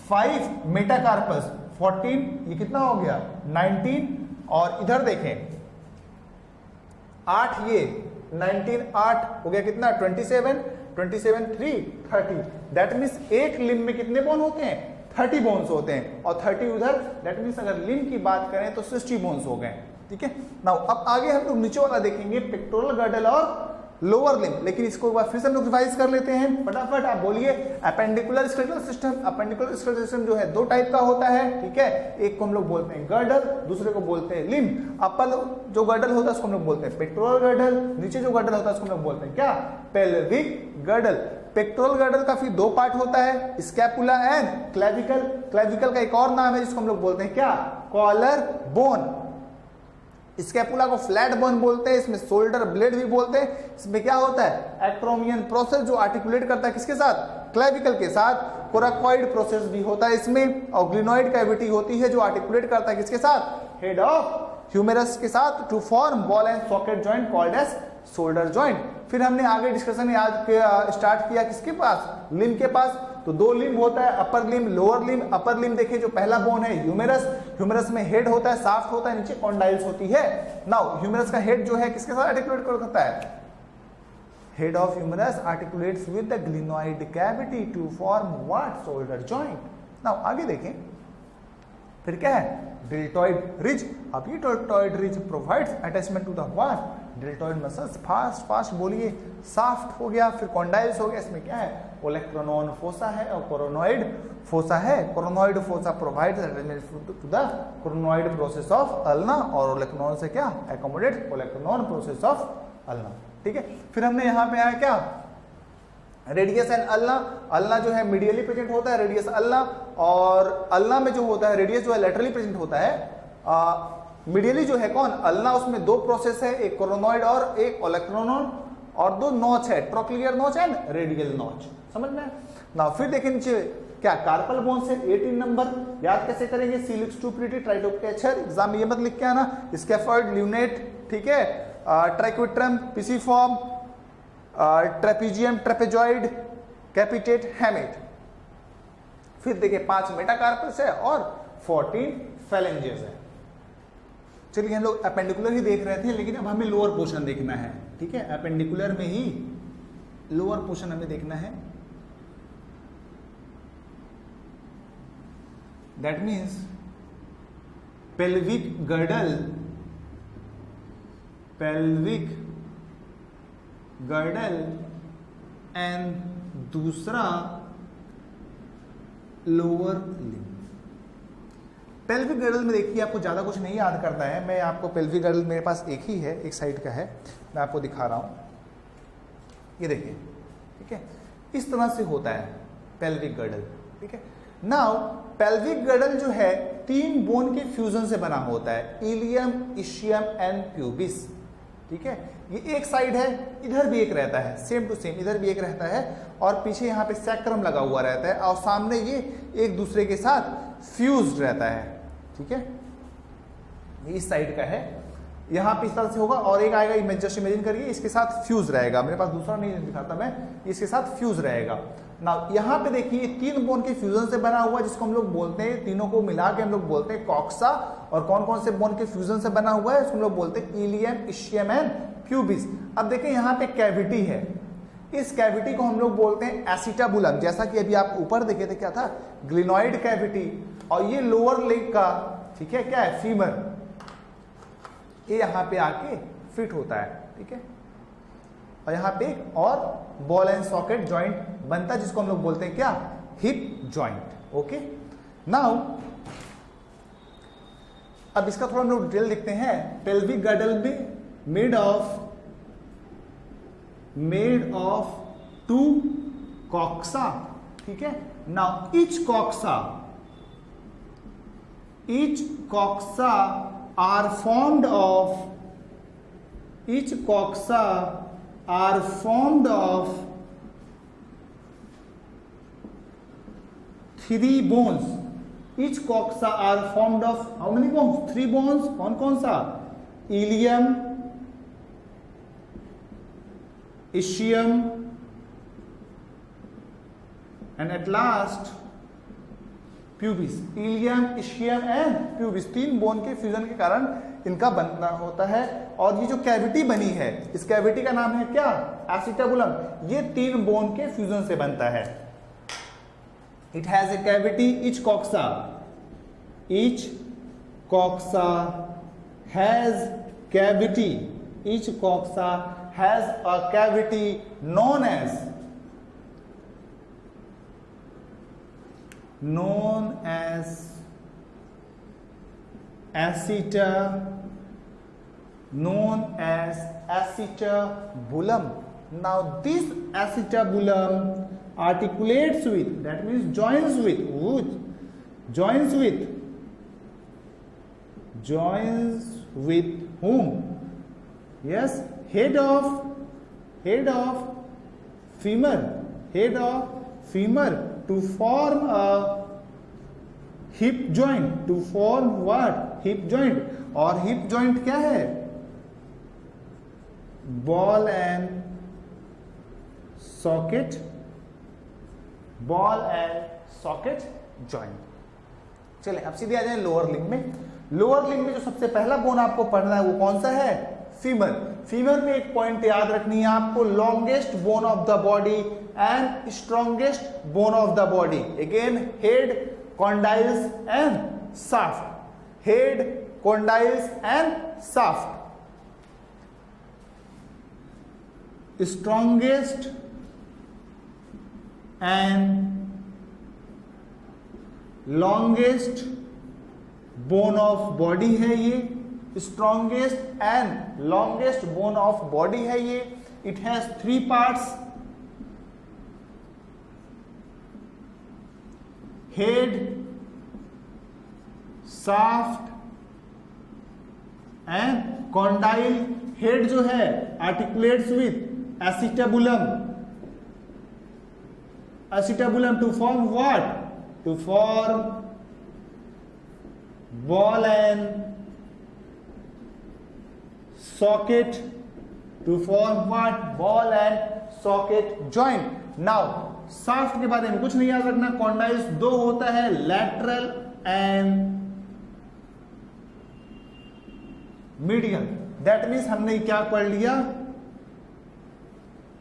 A: 5 मेटाकार्पल्स, 14 ये कितना हो गया 19 और इधर देखें 8 ये 19 8 हो गया कितना 27 3 30। दैट मीन्स एक लिम्ब में कितने बोन होते हैं 30 बोन्स होते हैं और 30 उधर। दैट मीन्स अगर लिम्ब की बात करें तो 60 बोन्स हो गए, ठीक है। नाउ अब आगे हम लोग नीचे वाला देखेंगे पेक्टोरल गर्डल और लोअर लिम्ब, लेकिन इसको एक बार फिर से हम लोग रिवाइज कर लेते हैं फटाफट। आप बोलिए appendicular skeletal system. Appendicular skeletal system जो है 2 टाइप का होता है, ठीक है, एक को हम लोग बोलते हैं गर्डल, दूसरे को बोलते हैं लिम्ब। अपर जो गर्डल होता है उसको हम लोग बोलते हैं पेक्टोरल गर्डल, नीचे जो गर्डल होता है उसको हम लोग बोलते हैं क्या पेल्विक गर्डल। पेक्टोरल गर्डल का फिर 2 पार्ट होता है, स्कैपुला एंड क्लेविकल। क्लेविकल का एक और नाम है जिसको हम लोग बोलते हैं क्या कॉलर बोन। स्कैपुला को फ्लैट बोन बोलते हैं, इसमें शोल्डर ब्लेड भी बोलते हैं। इसमें क्या होता है एक्ट्रोमियन प्रोसेस जो आर्टिकुलेट करता है किसके साथ क्लेविकल के साथ। कोराकॉइड प्रोसेस भी होता है इसमें और ग्लिनॉइड कैविटी होती है जो आर्टिकुलेट करता है किसके साथ हेड ऑफ ह्यूमेरस के साथ to form ball and socket joint called as shoulder joint. फिर हमने आगे डिस्कशन आज स्टार्ट किया किसके पास लिम्ब के पास। तो 2 लिम्ब होता है upper limb lower limb. Upper limb देखिए जो पहला बोन है ह्यूमेरस, ह्यूमेरस में हेड होता है साफ्ट होता है, नीचे कॉन्डाइल्स होती है। नाउ ह्यूमेरस का हेड जो है किसके साथ आर्टिकुलेट करता है head of humerus articulates with the glenoid cavity to form what shoulder joint. Now आगे देखें फिर क्या है डेल्टॉइड रिज। अब ये deltoid ridge provides attachment to the what deltoid muscles. Fast बोलिए साफ्ट हो गया, फिर कॉन्डाइल्स हो गया। इसमें क्या है ओलेक्ट्रोनॉन फोसा है और कोरोनॉइड फोसा है। Coronoid fossa provides attachment to the coronoid process of ulna और ओलेक्ट्रोनॉन से क्या accommodate olecranon process of ulna, ठीक है। फिर हमने यहाँ पे आया क्या रेडियस एंड अल्ना। अल्ना जो है मीडियली प्रेजेंट होता है रेडियस अल्ना, और अल्ना में जो होता है रेडियस जो है लेटरली प्रेजेंट होता है। मीडियली जो है कौन अल्ना, उसमें 2 प्रोसेस है, एक कोरोनॉइड और एक ओलेक्ट्रोनॉन, और 2 नॉच है trochlear notch and radial notch, समझ में ना। फिर देखिए नीचे क्या कार्पल बोन से 18 नंबर याद कैसे करेंगे सीलिक्स टू प्रीटी ट्राइटोकेचर। एग्जाम में ये मत लिख के आना स्कैफोल्ड ल्यूनेट, ठीक है, triquetrum pisiform trapezium trapezoid capitate hamate. फिर देखिए 5 मेटाकार्पल्स है और 14 फैलेंजेस है। चलिए हम लोग अपेंडिकुलर ही देख रहे थे, लेकिन अब हमें लोअर पोर्शन देखना है, ठीक है। अपेंडिकुलर में ही लोअर पोर्शन हमें देखना है। That means pelvic girdle and दूसरा लोअर लिम्ब। पेल्विक गर्डल में देखिए आपको ज्यादा कुछ नहीं याद करना है। मैं आपको पेल्विक गर्डल मेरे पास एक ही है, एक साइड का है, मैं आपको दिखा रहा हूं। ये देखिए, ठीक है, इस तरह से होता है पेल्विक गर्डल, ठीक है। नाउ पेल्विक गर्डल जो है 3 बोन के फ्यूजन से बना होता है इलियम इशियम एंड प्यूबिस। ठीक है, ये एक साइड है, इधर भी एक रहता है, सेम टू सेम इधर भी एक रहता है, और पीछे यहाँ पे सैक्रम लगा हुआ रहता है, और सामने ये एक दूसरे के साथ फ्यूज्ड रहता है। ठीक है, ये इस साइड का है, यहाँ पे इस तरह से होगा, और एक आएगा, जस्ट इमेजिन करिए इसके साथ फ्यूज रहेगा, मेरे पास दूसरा नहीं दिखाता मैं, इसके साथ फ्यूज रहेगा ना। यहाँ पे देखिए 3 बोन के फ्यूजन से बना हुआ, जिसको हम लोग बोलते हैं, तीनों को मिला के हम लोग बोलते हैं कॉक्सा। और कौन कौन से बोन के फ्यूजन से बना हुआ है, उसको हम लोग बोलते हैं इलियम, इशियम एंड प्यूबिस। अब देखिए यहाँ पे कैविटी है, इस कैविटी को हम लोग बोलते हैं एसिटाबुलम, जैसा कि अभी आप ऊपर देखे थे क्या था, ग्लिनॉइड कैविटी। और ये लोअर लेग का, ठीक है, क्या है, फीमर, ये यहाँ पे आके फिट होता है। ठीक है, और यहाँ पे एक और बॉल एंड सॉकेट जॉइंट बनता है, जिसको हम लोग बोलते हैं क्या, हिप जॉइंट। ओके, नाउ अब इसका थोड़ा हम लोग डिटेल देखते हैं। पेल्विक गर्डल में मेड ऑफ 2 कॉक्सा। ठीक है, now each coxa are formed of 3 bones. Each coxa are formed of how many bones? 3 bones. कौन कौन सा? Ilium, ischium, and at last pubis. Ilium, ischium and pubis, 3 bone के fusion के कारण इनका बनना होता है। और ये जो कैविटी बनी है, इस कैविटी का नाम है क्या, एसिटाबुलम। ये 3 बोन के फ्यूजन से बनता है। It has a cavity, each coxa has cavity, each coxa has a cavity known as acetabulum. Now this acetabulum articulates with, that means joins with whom? Yes, head of femur to form a hip joint, to form what, hip joint। और hip joint क्या है, ball and socket joint। चलिए अब सीधे आ जाए lower लिंग में। Lower लिंग में जो सबसे पहला बोन आपको पढ़ना है वो कौन सा है, फीमर। फीमर में एक पॉइंट याद रखनी है आपको, longest bone of the body and strongest bone of the body. Again head, condyles and shaft, head, condyles and shaft. Strongest and longest bone of body है ये, strongest and longest bone of body है ये। It has 3 parts, head, shaft and condyle. Head जो है articulates with acetabulum to form what, to form ball and socket, to form what, ball and socket joint। now shaft के बारे में कुछ नहीं याद रखना, कॉन्डाइल्स 2 होता है, lateral and medial. That means हमने क्या पढ़ लिया,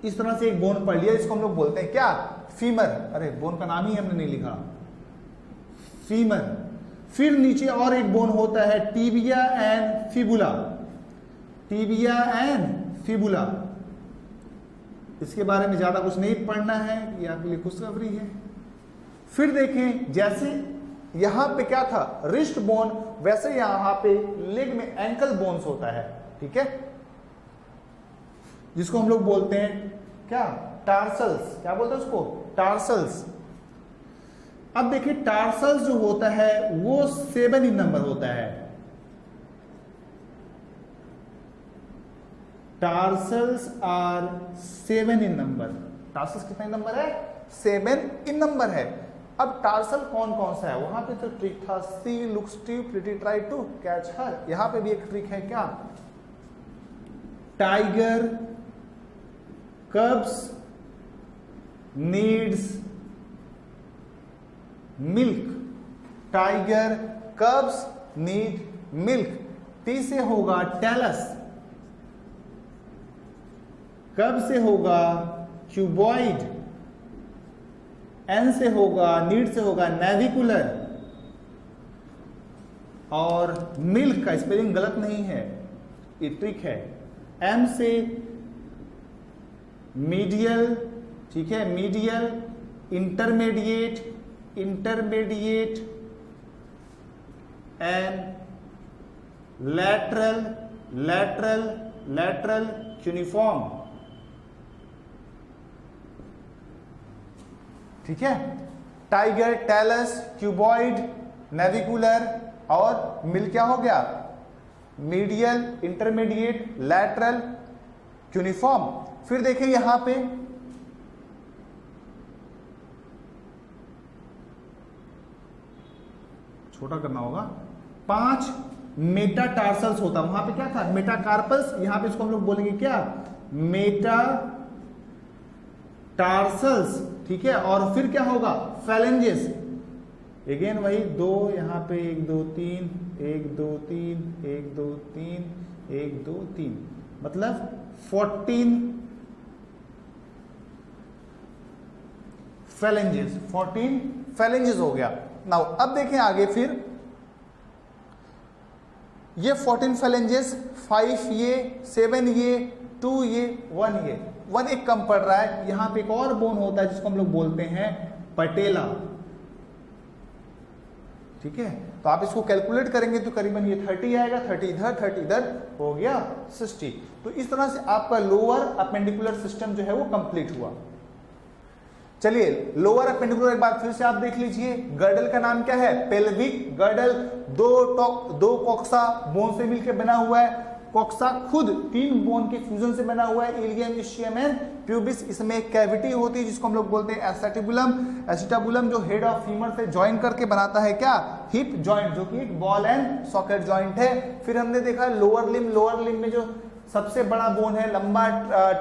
A: इस तरह से एक बोन पढ़ लिया, इसको हम लोग बोलते हैं क्या, फीमर। अरे बोन का नाम ही हमने नहीं लिखा, फीमर। फिर नीचे और एक बोन होता है tibia and fibula, tibia and fibula. इसके बारे में ज्यादा कुछ नहीं पढ़ना है, ये आपके लिए खुशखबरी है। फिर देखें, जैसे यहां पे क्या था, रिस्ट बोन, वैसे यहां पे लेग में एंकल बोन्स होता है। ठीक है, जिसको हम लोग बोलते हैं क्या, टार्सल्स। क्या बोलते हैं उसको, टार्सल्स। अब देखिए टार्सल्स जो होता है वो 7 इन नंबर होता है। Tarsals are 7 in number. Tarsals कितने नंबर है? 7 इन नंबर है। अब टार्सल कौन कौन सा है? वहां पे तो ट्रिक था, she looks too pretty try to catch her. यहां पे भी एक ट्रिक है क्या? Tiger cubs needs milk. Tiger cubs need milk. T से होगा टेलस, कब से होगा क्यूबॉइड, एन से होगा, नीड से होगा नेविकुलर, और मिल्क का स्पेलिंग गलत नहीं है, ये ट्रिक है। एम से मीडियल, ठीक है, medial, intermediate, intermediate and lateral, lateral, lateral, cuneiform. ठीक है, टाइगर, टेलस, क्यूबॉइड, नेविकुलर और मिल क्या हो गया? Medial, intermediate, lateral, cuneiform. फिर देखिए यहां पे छोटा करना होगा, 5 मेटाटार्सल्स होता, वहां पे क्या था? मेटाकार्पस। यहां पे इसको हम लोग बोलेंगे क्या? मेटाटार्सल्स। ठीक है, और फिर क्या होगा? फेलेंजेस। अगेन वही 2, यहां पे 1 2 3, 1 2 3, 1 2 3, 1 2 3, मतलब 14 फेलेंजेस, 14 फेलेंजेस हो गया। नाउ अब देखें आगे, फिर ये 14 फेलेंजेस, 5 ये, 7 ये, 2 ये, 1 ये, 1 एक कम पड़ रहा है। यहां पे एक और बोन होता है जिसको हम लोग बोलते हैं पटेला। ठीक है, तो आप इसको कैलकुलेट करेंगे तो करीबन ये 30 आएगा, 30 इधर, 30 इधर, हो गया 60। तो इस तरह से आपका लोअर अपेंडिकुलर सिस्टम जो है वो कंप्लीट हुआ। चलिए लोअर अपेंडिकुलर एक बार फिर से आप देख लीजिए। गर्डल का नाम क्या है? Pelvic girdle. दो कॉक्सा बोन से मिलकर बना हुआ है। कॉक्सा खुद 3 बोन के फ्यूजन से बना हुआ है, इलियम, इस्चियम एंड प्यूबिस। इसमें एक कैविटी होती है जिसको हम लोग बोलते हैं एसिटाबुलम। एसिटाबुलम जो हेड ऑफ फीमर से ज्वाइन करके बनाता है क्या? हिप जॉइंट, जो कि एक बॉल एंड सॉकेट जॉइंट है। फिर हमने देखा लोअर लिम्ब, लोअर लिम्ब में जो सबसे बड़ा बोन है, लंबा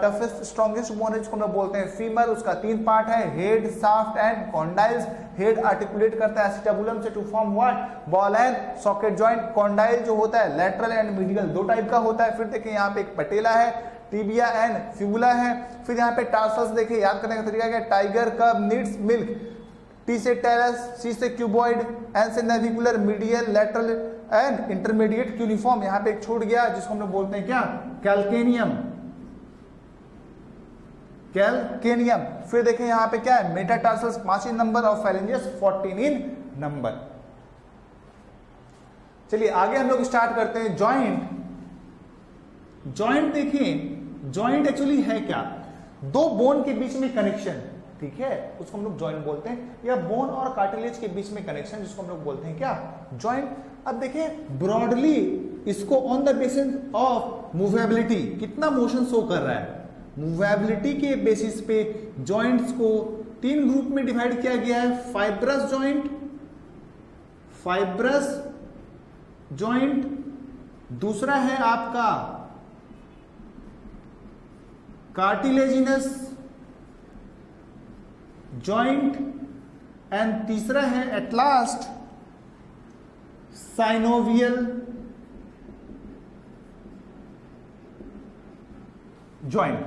A: टफेस्ट स्ट्रॉन्गेस्ट बोन है जिसको हम लोग बोलते हैं फीमर। उसका 3 पार्ट है, head, shaft and condyles. Head articulate करता है एसिटाबुलम से to form what? Ball and socket joint. Condyle जो होता है लैटरल एंड मीडियल, 2 टाइप का होता है। फिर देखिए यहाँ पे एक पटेला है, टिबिया एंड फिबुला है। फिर यहाँ पे टार्सल्स देखिए, याद करने का तरीका क्या? टाइगर कब नीड्स मिल्क। टी से टेलस, सी से क्यूबॉइड, एन से navicular, medial, lateral and intermediate, cuneiform. यहां पे एक छूट गया जिसको हम लोग बोलते हैं क्या? Calcaneum, calcaneum. फिर देखें यहां पे क्या है? मेटाटार्सल्स 5 इन नंबर और फेलेंजेस 14 इन नंबर। चलिए आगे हम लोग स्टार्ट करते हैं जॉइंट। जॉइंट देखिए, जॉइंट एक्चुअली है क्या? 2 बोन के बीच में कनेक्शन, ठीक है, उसको हम लोग जॉइंट बोलते हैं, या बोन और कार्टिलेज के बीच में कनेक्शन जिसको हम लोग बोलते हैं क्या? जॉइंट। अब देखिए ब्रॉडली इसको on the basis of movability, कितना मोशन शो कर रहा है, मूवेबिलिटी के बेसिस पे जॉइंट्स को 3 ग्रुप में डिवाइड किया गया है। फाइब्रस जॉइंट, फाइब्रस जॉइंट, दूसरा है आपका कार्टिलेजिनस जॉइंट, एंड तीसरा है at last synovial joint.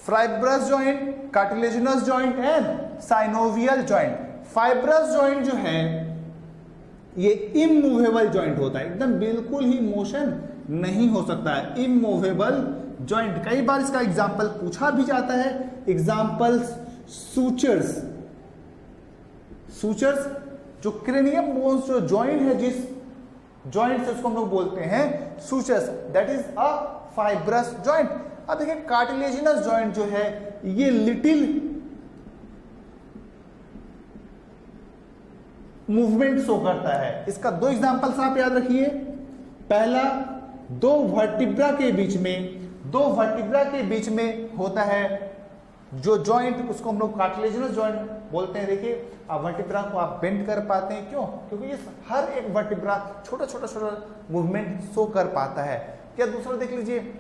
A: Fibrous joint, cartilaginous joint and synovial joint. Fibrous joint जो है ये इमूवेबल जॉइंट होता है, एकदम बिल्कुल ही मोशन नहीं हो सकता है, इमूवेबल जॉइंट। कई बार इसका एग्जाम्पल पूछा भी जाता है। एग्जाम्पल्स सूचर्स, सूचर्स जो क्रेनियम बोन्स जो जॉइंट है, जिस जॉइंट से उसको हम लोग बोलते हैं sutures, that is a fibrous joint. अब देखिए कार्टिलेजिनस जॉइंट जो है ये लिटिल मूवमेंट शो करता है। इसका 2 एग्जांपल्स आप याद रखिए। पहला, 2 वर्टिब्रा के बीच में दो वर्टिब्रा के बीच में होता है जो जॉइंट, उसको हम लोग कार्टिलेजिनस जॉइंट बोलते हैं। देखिए आप वर्टिब्रा को आप बेंड कर पाते हैं, क्यों? क्योंकि ये हर एक वर्टिब्रा छोटा छोटा छोटा मूवमेंट शो कर पाता है। क्या दूसरा देख लीजिए,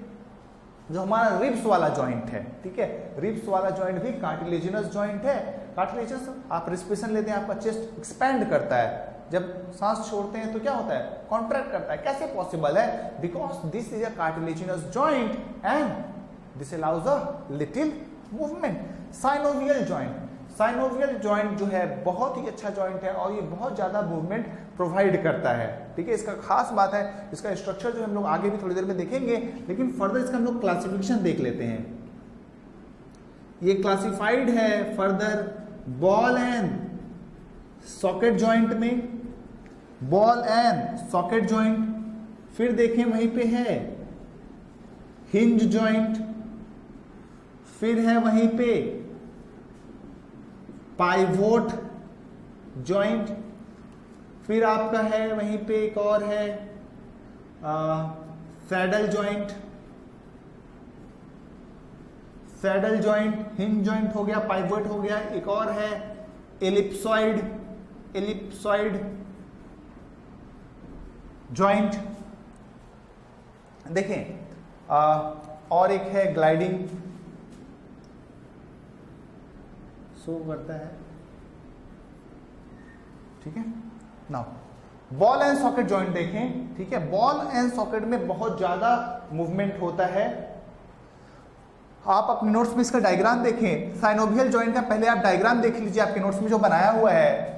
A: जो हमारा रिब्स वाला जॉइंट है, ठीक है, रिब्स वाला जॉइंट भी कार्टिलेजिनस जॉइंट है। कार्टिलेजिनस, आप रेस्पिरेशन लेते हैं, आपका चेस्ट एक्सपैंड करता है, जब सांस छोड़ते हैं तो क्या होता है? कॉन्ट्रैक्ट करता है। कैसे पॉसिबल है? Because this is a cartilaginous joint and this allows a little movement. Synovial joint, synovial joint जो है बहुत ही अच्छा जॉइंट है और ये बहुत ज्यादा मूवमेंट प्रोवाइड करता है, ठीक है। इसका खास बात है, इसका स्ट्रक्चर जो हम लोग आगे भी थोड़ी देर में देखेंगे, लेकिन फर्दर इसका हम लोग क्लासिफिकेशन देख लेते हैं। ये क्लासिफाइड है further ball and socket joint में, बॉल एंड सॉकेट जॉइंट। फिर देखें वहीं पे है हिंज जॉइंट, फिर है वहीं पे पाइवोट जॉइंट, फिर आपका है वहीं पे एक और है saddle joint, saddle joint, hinge joint हो गया, पाइवोट हो गया, एक और है एलिप्सॉइड, एलिप्सॉइड जॉइंट। देखें और एक है ग्लाइडिंग शो करता है, ठीक है। Now ball and socket joint देखें, ठीक है। बॉल एंड सॉकेट में बहुत ज्यादा मूवमेंट होता है। आप अपने नोट्स में इसका डायग्राम देखें, साइनोवियल जॉइंट का पहले आप डायग्राम देख लीजिए, आपके नोट्स में जो बनाया हुआ है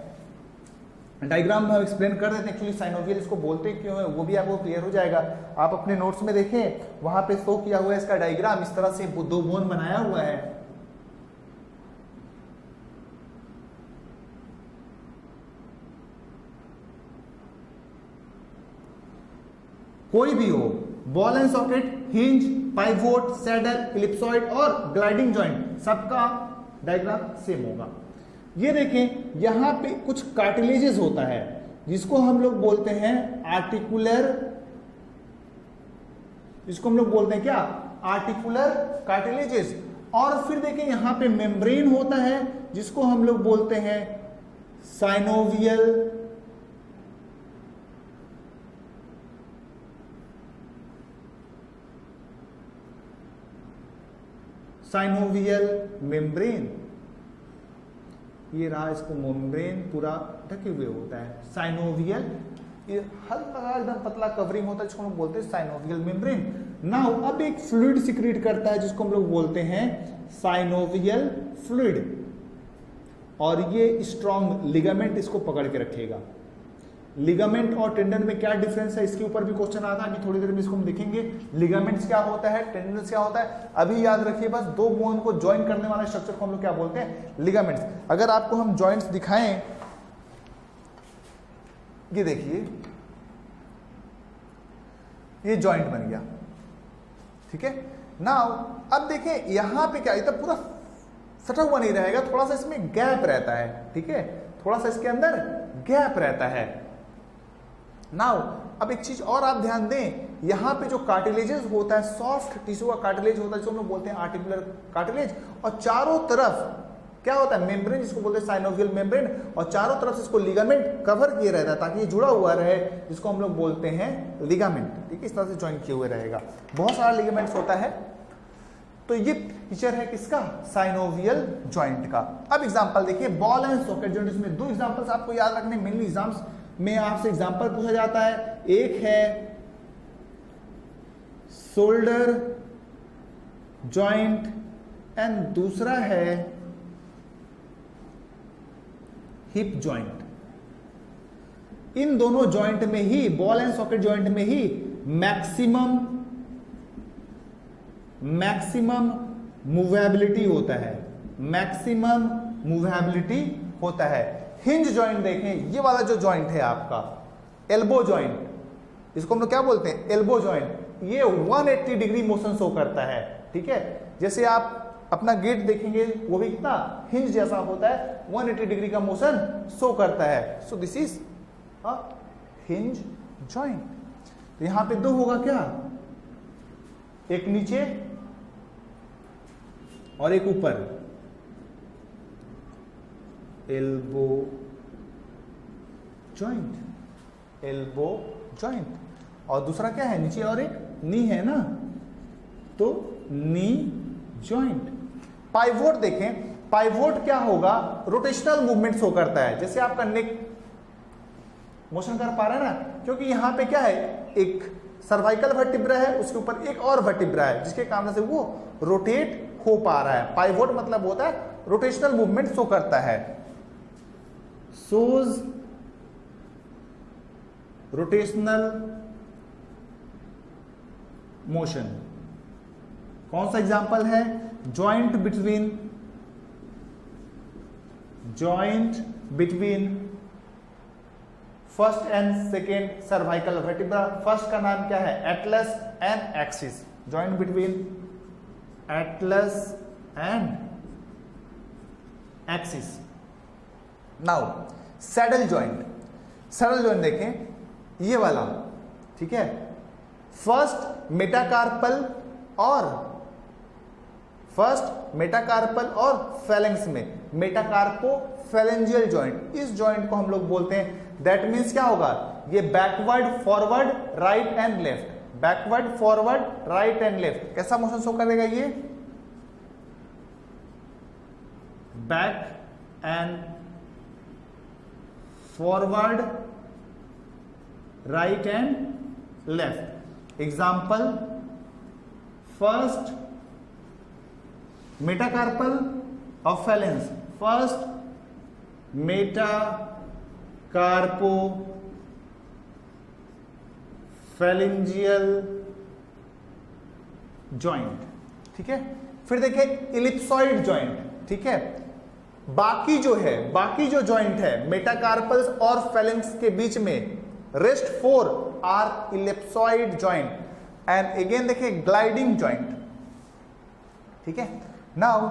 A: डायग्राम में हम एक्सप्लेन कर देते हैं एक्चुअली साइनोवियल इसको बोलते क्यों है, वो भी आपको क्लियर हो जाएगा। आप अपने नोट्स में देखें, वहां पे शो किया हुआ है इसका डायग्राम, इस तरह से दो बोन बनाया हुआ है। कोई भी हो, ball and socket, hinge, pivot, saddle, ellipsoid और ग्लाइडिंग जॉइंट, सबका डायग्राम सेम होगा। ये देखें यहां पे कुछ कार्टिलेजेस होता है जिसको हम लोग बोलते हैं आर्टिकुलर, जिसको हम लोग बोलते हैं क्या? Articular cartilages. और फिर देखें यहां पे मेम्ब्रेन होता है जिसको हम लोग बोलते हैं साइनोवियल, साइनोवियल मेम्ब्रेन। ये रहा, इसको मेम्ब्रेन पूरा ढके हुए होता है साइनोवियल, ये हल्का एकदम पतला कवरिंग होता है जिसको हम लोग बोलते हैं साइनोवियल मेम्ब्रेन। नाउ अब एक फ्लूइड सिक्रीट करता है जिसको हम लोग बोलते हैं साइनोवियल फ्लूइड, और ये स्ट्रॉन्ग लिगामेंट इसको पकड़ के रखेगा। लिगामेंट और टेंडन में क्या डिफरेंस है, इसके ऊपर भी क्वेश्चन आता है, अभी थोड़ी देर में इसको हम देखेंगे। लिगामेंट्स क्या होता है, टेंडन्स क्या होता है, अभी याद रखिए बस दो बोन को ज्वाइन करने वाले स्ट्रक्चर को हम लोग क्या बोलते हैं? लिगामेंट्स। अगर आपको हम जॉइंट्स दिखाएं, ये देखिए ये जॉइंट बन गया, ठीक है। नाउ अब देखें यहां पे क्या, ये तो पूरा सटा हुआ नहीं रहेगा, थोड़ा सा इसमें गैप रहता है, ठीक है, थोड़ा सा इसके अंदर गैप रहता है। नाउ अब एक चीज और आप ध्यान दें, यहां पे जो कार्टिलेजेस होता है, सॉफ्ट टिश्यू का कार्टिलेज होता है जिसको हम लोग बोलते हैं आर्टिकुलर कार्टिलेज, और चारों तरफ क्या होता है? मेम्ब्रेन, जिसको बोलते हैं साइनोवियल मेम्ब्रेन, और चारों तरफ से इसको लिगामेंट कवर किए रहता है ताकि ये जुड़ा हुआ रहे, जिसको हम लोग बोलते हैं लिगामेंट, ठीक है। इस तरह से ज्वाइन किए हुए रहेगा, बहुत सारा लिगामेंट्स होता है। तो ये फीचर है किसका? साइनोवियल जॉइंट का। अब एग्जांपल देखिए, बॉल एंड सॉकेट जॉइंट, इसमें दो एग्जांपल्स आपको याद रखने, मेनली एग्जाम्स में आपसे एग्जांपल पूछा जाता है। एक है शोल्डर जॉइंट एंड दूसरा है हिप जॉइंट। इन दोनों जॉइंट में ही, बॉल एंड सॉकेट जॉइंट में ही मैक्सिमम मूवेबिलिटी होता है, मैक्सिमम मूवेबिलिटी होता है। हिंज जॉइंट देखें, ये वाला जो जॉइंट है आपका एल्बो जॉइंट, इसको हम लोग क्या बोलते हैं? Elbow joint. ये 180 डिग्री मोशन शो करता है, ठीक है। जैसे आप अपना गेट देखेंगे वो भी कितना हिंज जैसा होता है, 180 डिग्री का मोशन शो करता है। So this is hinge joint. तो यहां पे दो होगा क्या? एक नीचे और एक ऊपर, एल्बो जॉइंट, एल्बो जॉइंट। और दूसरा क्या है, नीचे और एक नी है ना, तो नी जॉइंट। पाइवोट देखें, पाइवोट क्या होगा, रोटेशनल मूवमेंट शो करता है। जैसे आपका नेक मोशन कर पा रहा है ना, क्योंकि यहां पे क्या है, एक सर्वाइकल वर्टिब्रा है, उसके ऊपर एक और वर्टिब्रा है, जिसके कारण से वो रोटेट हो पा रहा है। पाइवोट मतलब होता है रोटेशनल मूवमेंट शो करता है, शोज रोटेशनल मोशन। कौन सा एग्जांपल है, joint between first and second cervical vertebra. First का नाम क्या है, Atlas and axis, joint between Atlas and axis. Now saddle joint, saddle joint देखें ये वाला, ठीक है, फर्स्ट मेटाकार्पल और फेलेंक्स में मेटाकार्पो फेलेंजियल जॉइंट, इस जॉइंट को हम लोग बोलते हैं। दैट मीन्स क्या होगा, ये backward forward right and left, backward forward right and left, कैसा मोशन शो करेगा ये, back and forward right and left. Example, first metacarpal of phalanges, first metacarpophalangeal joint, ठीक है। फिर देखिए इलिप्सॉइड जॉइंट, ठीक है। बाकी जो जॉइंट है मेटाकार्पल्स और फेलेंक्स के बीच में, rest 4 are ellipsoid joint. And again देखिए ग्लाइडिंग जॉइंट, ठीक है। नाउ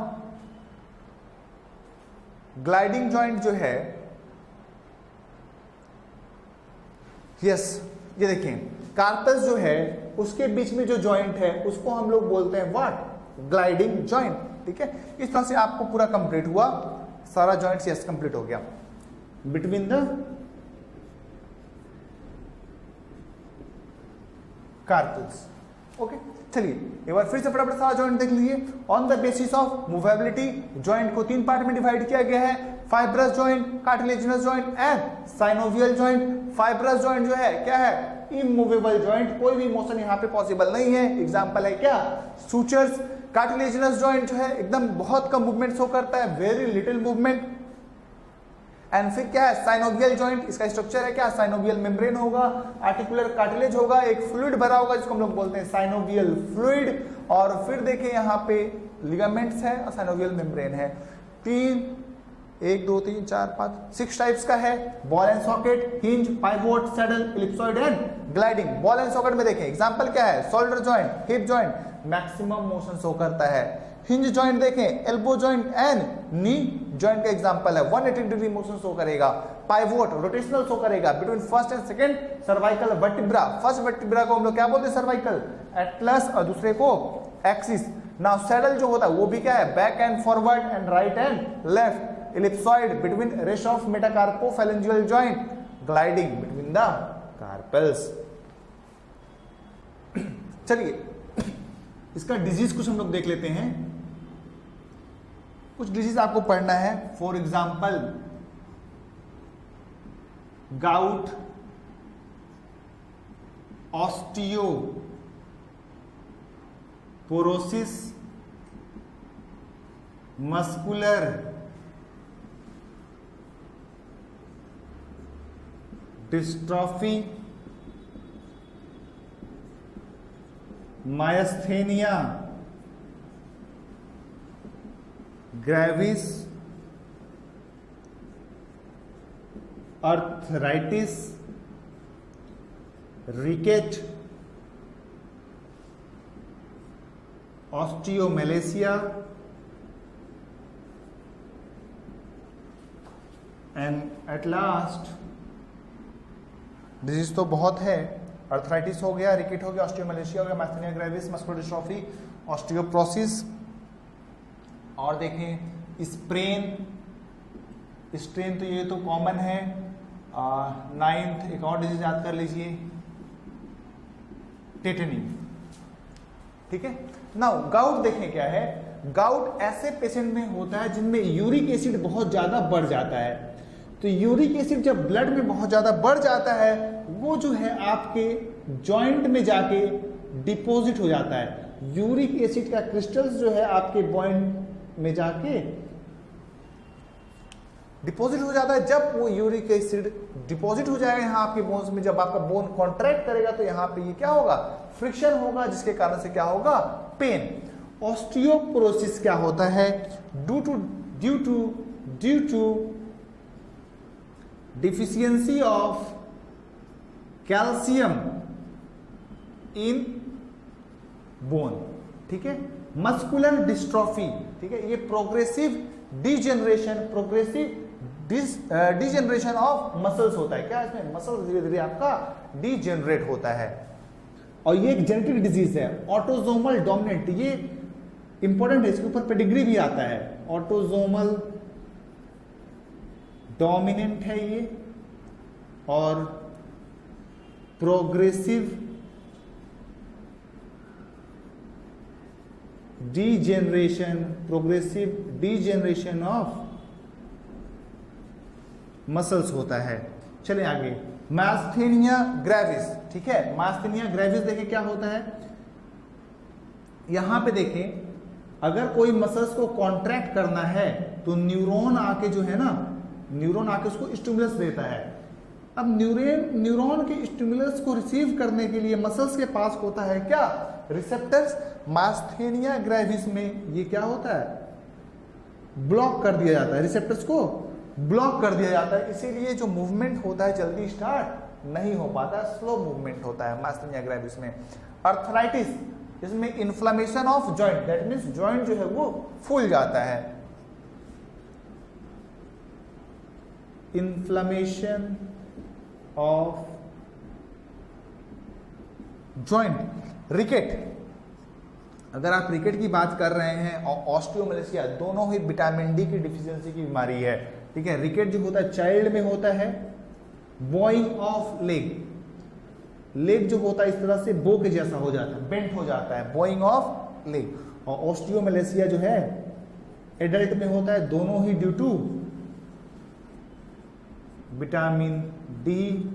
A: ग्लाइडिंग जॉइंट जो है, यस ये देखें, कार्पल्स जो है उसके बीच में जो जॉइंट है उसको हम लोग बोलते हैं व्हाट, ग्लाइडिंग जॉइंट, ठीक है। इस तरह से आपको पूरा कंप्लीट हुआ, सारा जॉइंट्स यस कंप्लीट हो गया बिटवीन द कार्पल्स। ओके, चलिए एक बार फिर से फटाफट सारा जॉइंट देख लीजिए। On the basis of movability, joint को 3 पार्ट में डिवाइड किया गया है, fibrous joint, cartilaginous joint and synovial joint. Fibrous joint जो है क्या है, इमूवेबल जॉइंट, कोई भी मोशन यहाँ पे पॉसिबल नहीं है। एग्जांपल है क्या, सूचर्स। कार्टिलेजिनस जॉइंट जो है एकदम बहुत कम मूवमेंट शो करता है, वेरी लिटिल मूवमेंट। एंड फिर क्या है, साइनोवियल जॉइंट, इसका स्ट्रक्चर है क्या, साइनोवियल मेम्ब्रेन होगा, आर्टिकुलर कार्टिलेज होगा, एक फ्लूइड भरा होगा जिसको हम लोग बोलते हैं साइनोवियल फ्लूइड। और फिर देखिए यहाँ पे लिगामेंट्स है और साइनोवियल मेम्ब्रेन है। 1 2 3 4 5 6 टाइप्स का है, ball and socket, hinge, pivot, saddle, ellipsoid and gliding. Ball and socket में देखें एग्जांपल क्या है, shoulder joint, hip joint, maximum motion show करता है। हिंज जॉइंट देखें, elbow joint and knee joint का एग्जांपल है, 180 डिग्री मोशन शो करेगा। पाइवोट रोटेशनल शो करेगा between first and second cervical vertebra. First vertebra को हम लोग क्या बोलते हैं, सर्वाइकल, एटलस, और दूसरे को एक्सिस। नाउ सैडल जो होता है वो भी क्या है, back and forward and right and left. Ellipsoid between rest of metacarpophalangeal joint, gliding between the carpals. चलिए इसका डिजीज कुछ हम लोग देख लेते हैं, कुछ डिजीज आपको पढ़ना है। For example gout, osteoporosis, muscular dystrophy, myasthenia gravis, arthritis, rickets, osteomalacia and at last, disease तो बहुत है, अर्थराइटिस हो गया, रिकेट हो गया, ऑस्टियोमैलेशिया हो गया, मास्थेनिया ग्रेविस, मस्कुलर डिस्ट्रॉफी, ऑस्टियोप्रोसिस, और देखें स्प्रेन, स्ट्रेन तो ये तो कॉमन है। 9th एक और डिजीज याद कर लीजिए, टेटनी। ठीक है। नाउ गाउट देखें क्या है, गाउट ऐसे पेशेंट में होता है जिनमें यूरिक एसिड बहुत ज्यादा बढ़ जाता है। तो यूरिक एसिड जब ब्लड में बहुत ज्यादा बढ़ जाता है, वो जो है आपके जॉइंट में जाके डिपॉजिट हो जाता है। यूरिक एसिड का क्रिस्टल्स जो है आपके जॉइंट में जाके डिपॉजिट हो जाता है। जब वो यूरिक एसिड डिपॉजिट हो जाएगा यहाँ आपके बोन्स में, जब आपका बोन कॉन्ट्रैक्ट करेगा तो यहाँ पे ये क्या होगा, फ्रिक्शन होगा, जिसके कारण से क्या होगा, पेन। ऑस्टियोपोरोसिस क्या होता है, due to deficiency of calcium in bone. ठीक है। मस्कुलर डिस्ट्रॉफी, ठीक है, ये प्रोग्रेसिव डिजेनरेशन ऑफ मसल्स होता है। क्या इसमें मसल्स धीरे धीरे आपका डिजेनरेट होता है। और ये एक जेनेटिक डिजीज है, ऑटोजोमल डोमिनेंट। ये इंपॉर्टेंट है, इसके ऊपर पेडिग्री भी आता है। ऑटोजोमल डोमिनेंट है ये, और प्रोग्रेसिव डिजेनरेशन ऑफ मसल्स होता है। चलिए आगे, मास्थेनिया ग्रेविस। ठीक है, मास्थेनिया ग्रेविस देखें क्या होता है। यहां पे देखें, अगर कोई मसल्स को कॉन्ट्रैक्ट करना है तो न्यूरॉन आके जो है ना, न्यूरॉन आके उसको स्टिमुलस देता है। अब न्यूरॉन के स्टिमुलस को रिसीव करने के लिए मसल्स के पास होता है क्या, रिसेप्टर्स। मास्थेनिया ग्रेविस में ये क्या होता है, ब्लॉक कर दिया जाता है, रिसेप्टर्स को ब्लॉक कर दिया जाता है। इसीलिए जो मूवमेंट होता है जल्दी स्टार्ट नहीं हो पाता, स्लो मूवमेंट होता है मास्थेनिया ग्रेविस में। अर्थराइटिस, इसमें inflammation of joint, that means joint जो है वो फूल जाता है। Inflammation of joint. रिकेट, अगर आप रिकेट की बात कर रहे हैं और ऑस्टियोमैलेशिया, दोनों ही विटामिन डी की डिफिशियंसी की बीमारी है। ठीक है। रिकेट जो होता है चाइल्ड में होता है, बोइंग ऑफ लेग जो होता है इस तरह से बो के जैसा हो जाता है, बेंट हो जाता है, बोइंग ऑफ लेग। और ऑस्टियोमैलेशिया जो है एडल्ट में होता है, दोनों ही due to vitamin D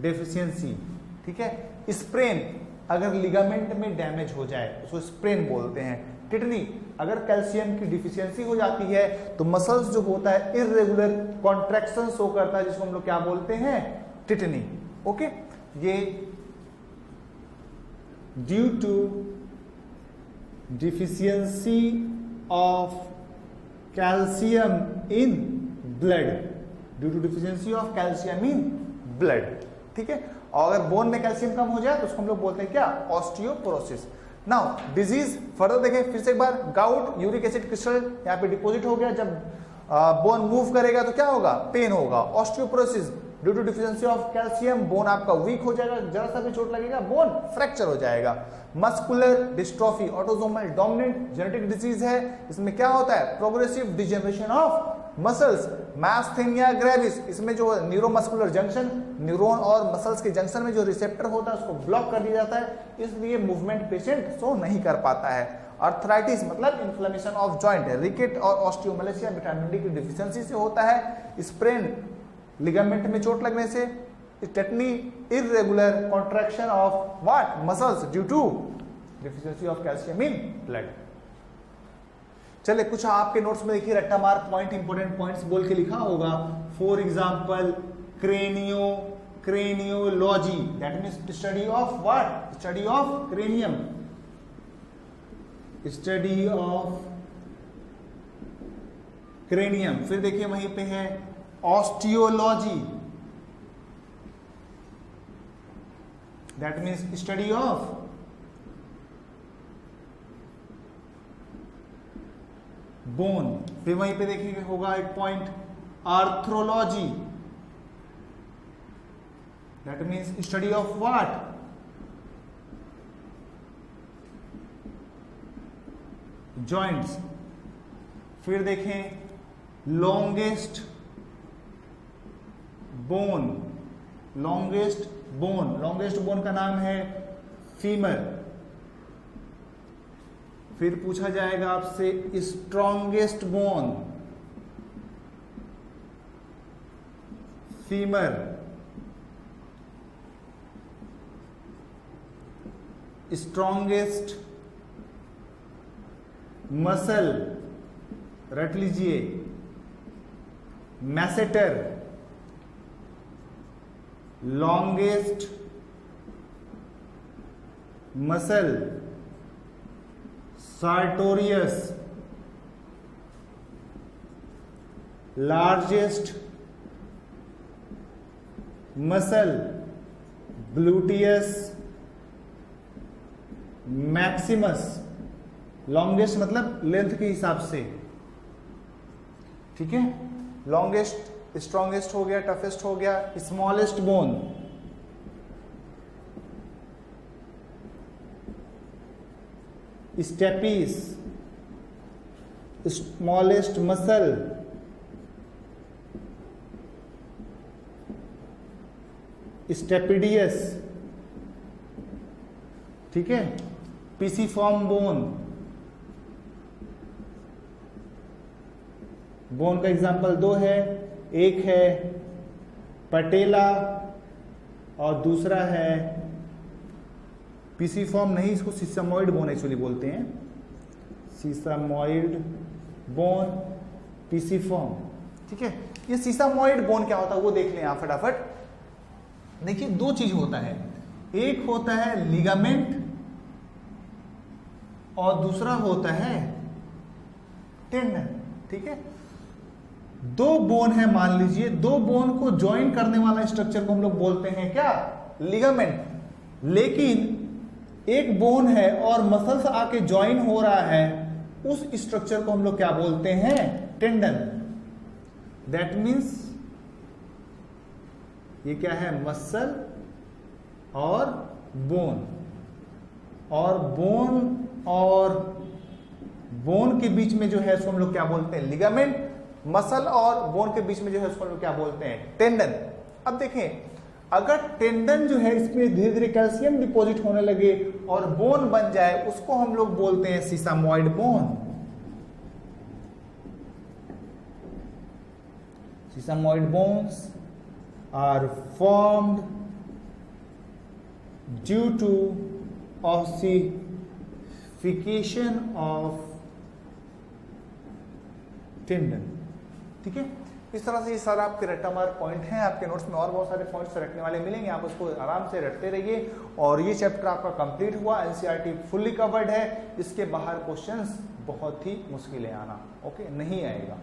A: deficiency. ठीक है। स्प्रेन, अगर लिगामेंट में डैमेज हो जाए उसको स्प्रेन बोलते हैं। टिटनी, अगर कैल्शियम की डिफिशियंसी हो जाती है तो मसल्स जो होता है इररेगुलर कॉन्ट्रैक्शन शो करता है, जिसको हम लोग क्या बोलते हैं, टिटनी। ओके, ये due to deficiency of calcium in blood, due to deficiency of calcium in blood. ठीक है। और अगर बोन में कैल्शियम कम हो जाए तो उसको हम लोग बोलते हैं क्या, ऑस्टियोपोरोसिस। नाउ डिजीज फर्दर देखें फिर से एक बार। गाउट, यूरिक एसिड क्रिस्टल यहाँ पे डिपॉजिट हो गया, जब बोन मूव करेगा तो क्या होगा, पेन होगा। Osteoporosis, due to deficiency of calcium, bone आपका वीक हो जाएगा, जरा सा भी चोट लगेगा बोन फ्रैक्चर हो जाएगा। Muscular dystrophy, autosomal dominant genetic disease है, इसमें क्या होता है, progressive degeneration of muscles. Myasthenia gravis, इसमें जो न्यूरोमस्कुलर जंक्शन, न्यूरॉन और मसल्स के जंक्शन में जो रिसेप्टर होता है उसको ब्लॉक कर दिया जाता है, इसलिए मूवमेंट पेशेंट शो नहीं कर पाता है। अर्थराइटिस मतलब इन्फ्लेमेशन ऑफ जॉइंट है। रिकेट और ऑस्टियोमैलेशिया विटामिन डी की डिफिशियंसी से होता है। स्प्रेन, लिगामेंट में चोट लगने से। Tetany, irregular contraction of what, muscles due to deficiency of calcium in blood. चले कुछ आपके नोट्स में देखिए रट्टा मार्क पॉइंट, इंपोर्टेंट पॉइंट्स बोल के लिखा होगा। For example craniology, that means study of what, study of cranium, study of cranium. फिर देखिए वहीं पे है osteology, that means study of bone. फिर वहीं पे देखिए होगा एक point arthrology, that means study of what? Joints. फिर देखें longest bone, longest bone, longest bone का नाम है फीमर। फिर पूछा जाएगा आपसे strongest bone, femur. Strongest muscle, रट लीजिए, masseter. Longest muscle, sartorius। Largest muscle, gluteus Maximus. Longest मतलब लेंथ के हिसाब से, ठीक है। लॉन्गेस्ट, स्ट्रॉन्गेस्ट हो गया, टफेस्ट हो गया। Smallest bone, stapes. Smallest muscle, stapedius, ठीक है। पिसीफॉर्म बोन, बोन का एग्जांपल दो है, एक है पटेला और दूसरा है पिसीफॉर्म नहीं, इसको सीसामॉइड बोन एक्चुअली बोलते हैं, सीसामॉइड बोन, पिसीफॉर्म, ठीक है। ये सीसामॉइड बोन क्या होता है वो देख लें आप फटाफट। देखिए दो चीज होता है, एक होता है लिगामेंट और दूसरा होता है टेंडन, ठीक है। दो बोन है मान लीजिए, दो बोन को ज्वाइन करने वाला स्ट्रक्चर को हम लोग बोलते हैं क्या? लिगामेंट। लेकिन एक बोन है और मसल्स आके ज्वाइन हो रहा है, उस स्ट्रक्चर को हम लोग क्या बोलते हैं? टेंडन। दैट मीन्स ये क्या है? मसल और बोन, और बोन के बीच में जो है उसको हम लोग क्या बोलते हैं? लिगामेंट। मसल और बोन के बीच में जो है उसको हम लोग क्या बोलते हैं? टेंडन। अब देखें, अगर टेंडन जो है इसमें धीरे धीरे कैल्शियम डिपॉजिट होने लगे और बोन बन जाए, उसको हम लोग बोलते हैं sesamoid bone. Sesamoid bones are formed due to ossification of tendon, ठीक है। इस तरह से ये सारा आपके रट्टा मार पॉइंट हैं। आपके नोट्स में और बहुत सारे पॉइंट्स रखने वाले मिलेंगे, आप उसको आराम से रटते रहिए। और ये चैप्टर आपका कंप्लीट हुआ, एनसीईआरटी फुल्ली कवर्ड है। इसके बाहर क्वेश्चंस बहुत ही मुश्किल है आना, ओके, नहीं आएगा।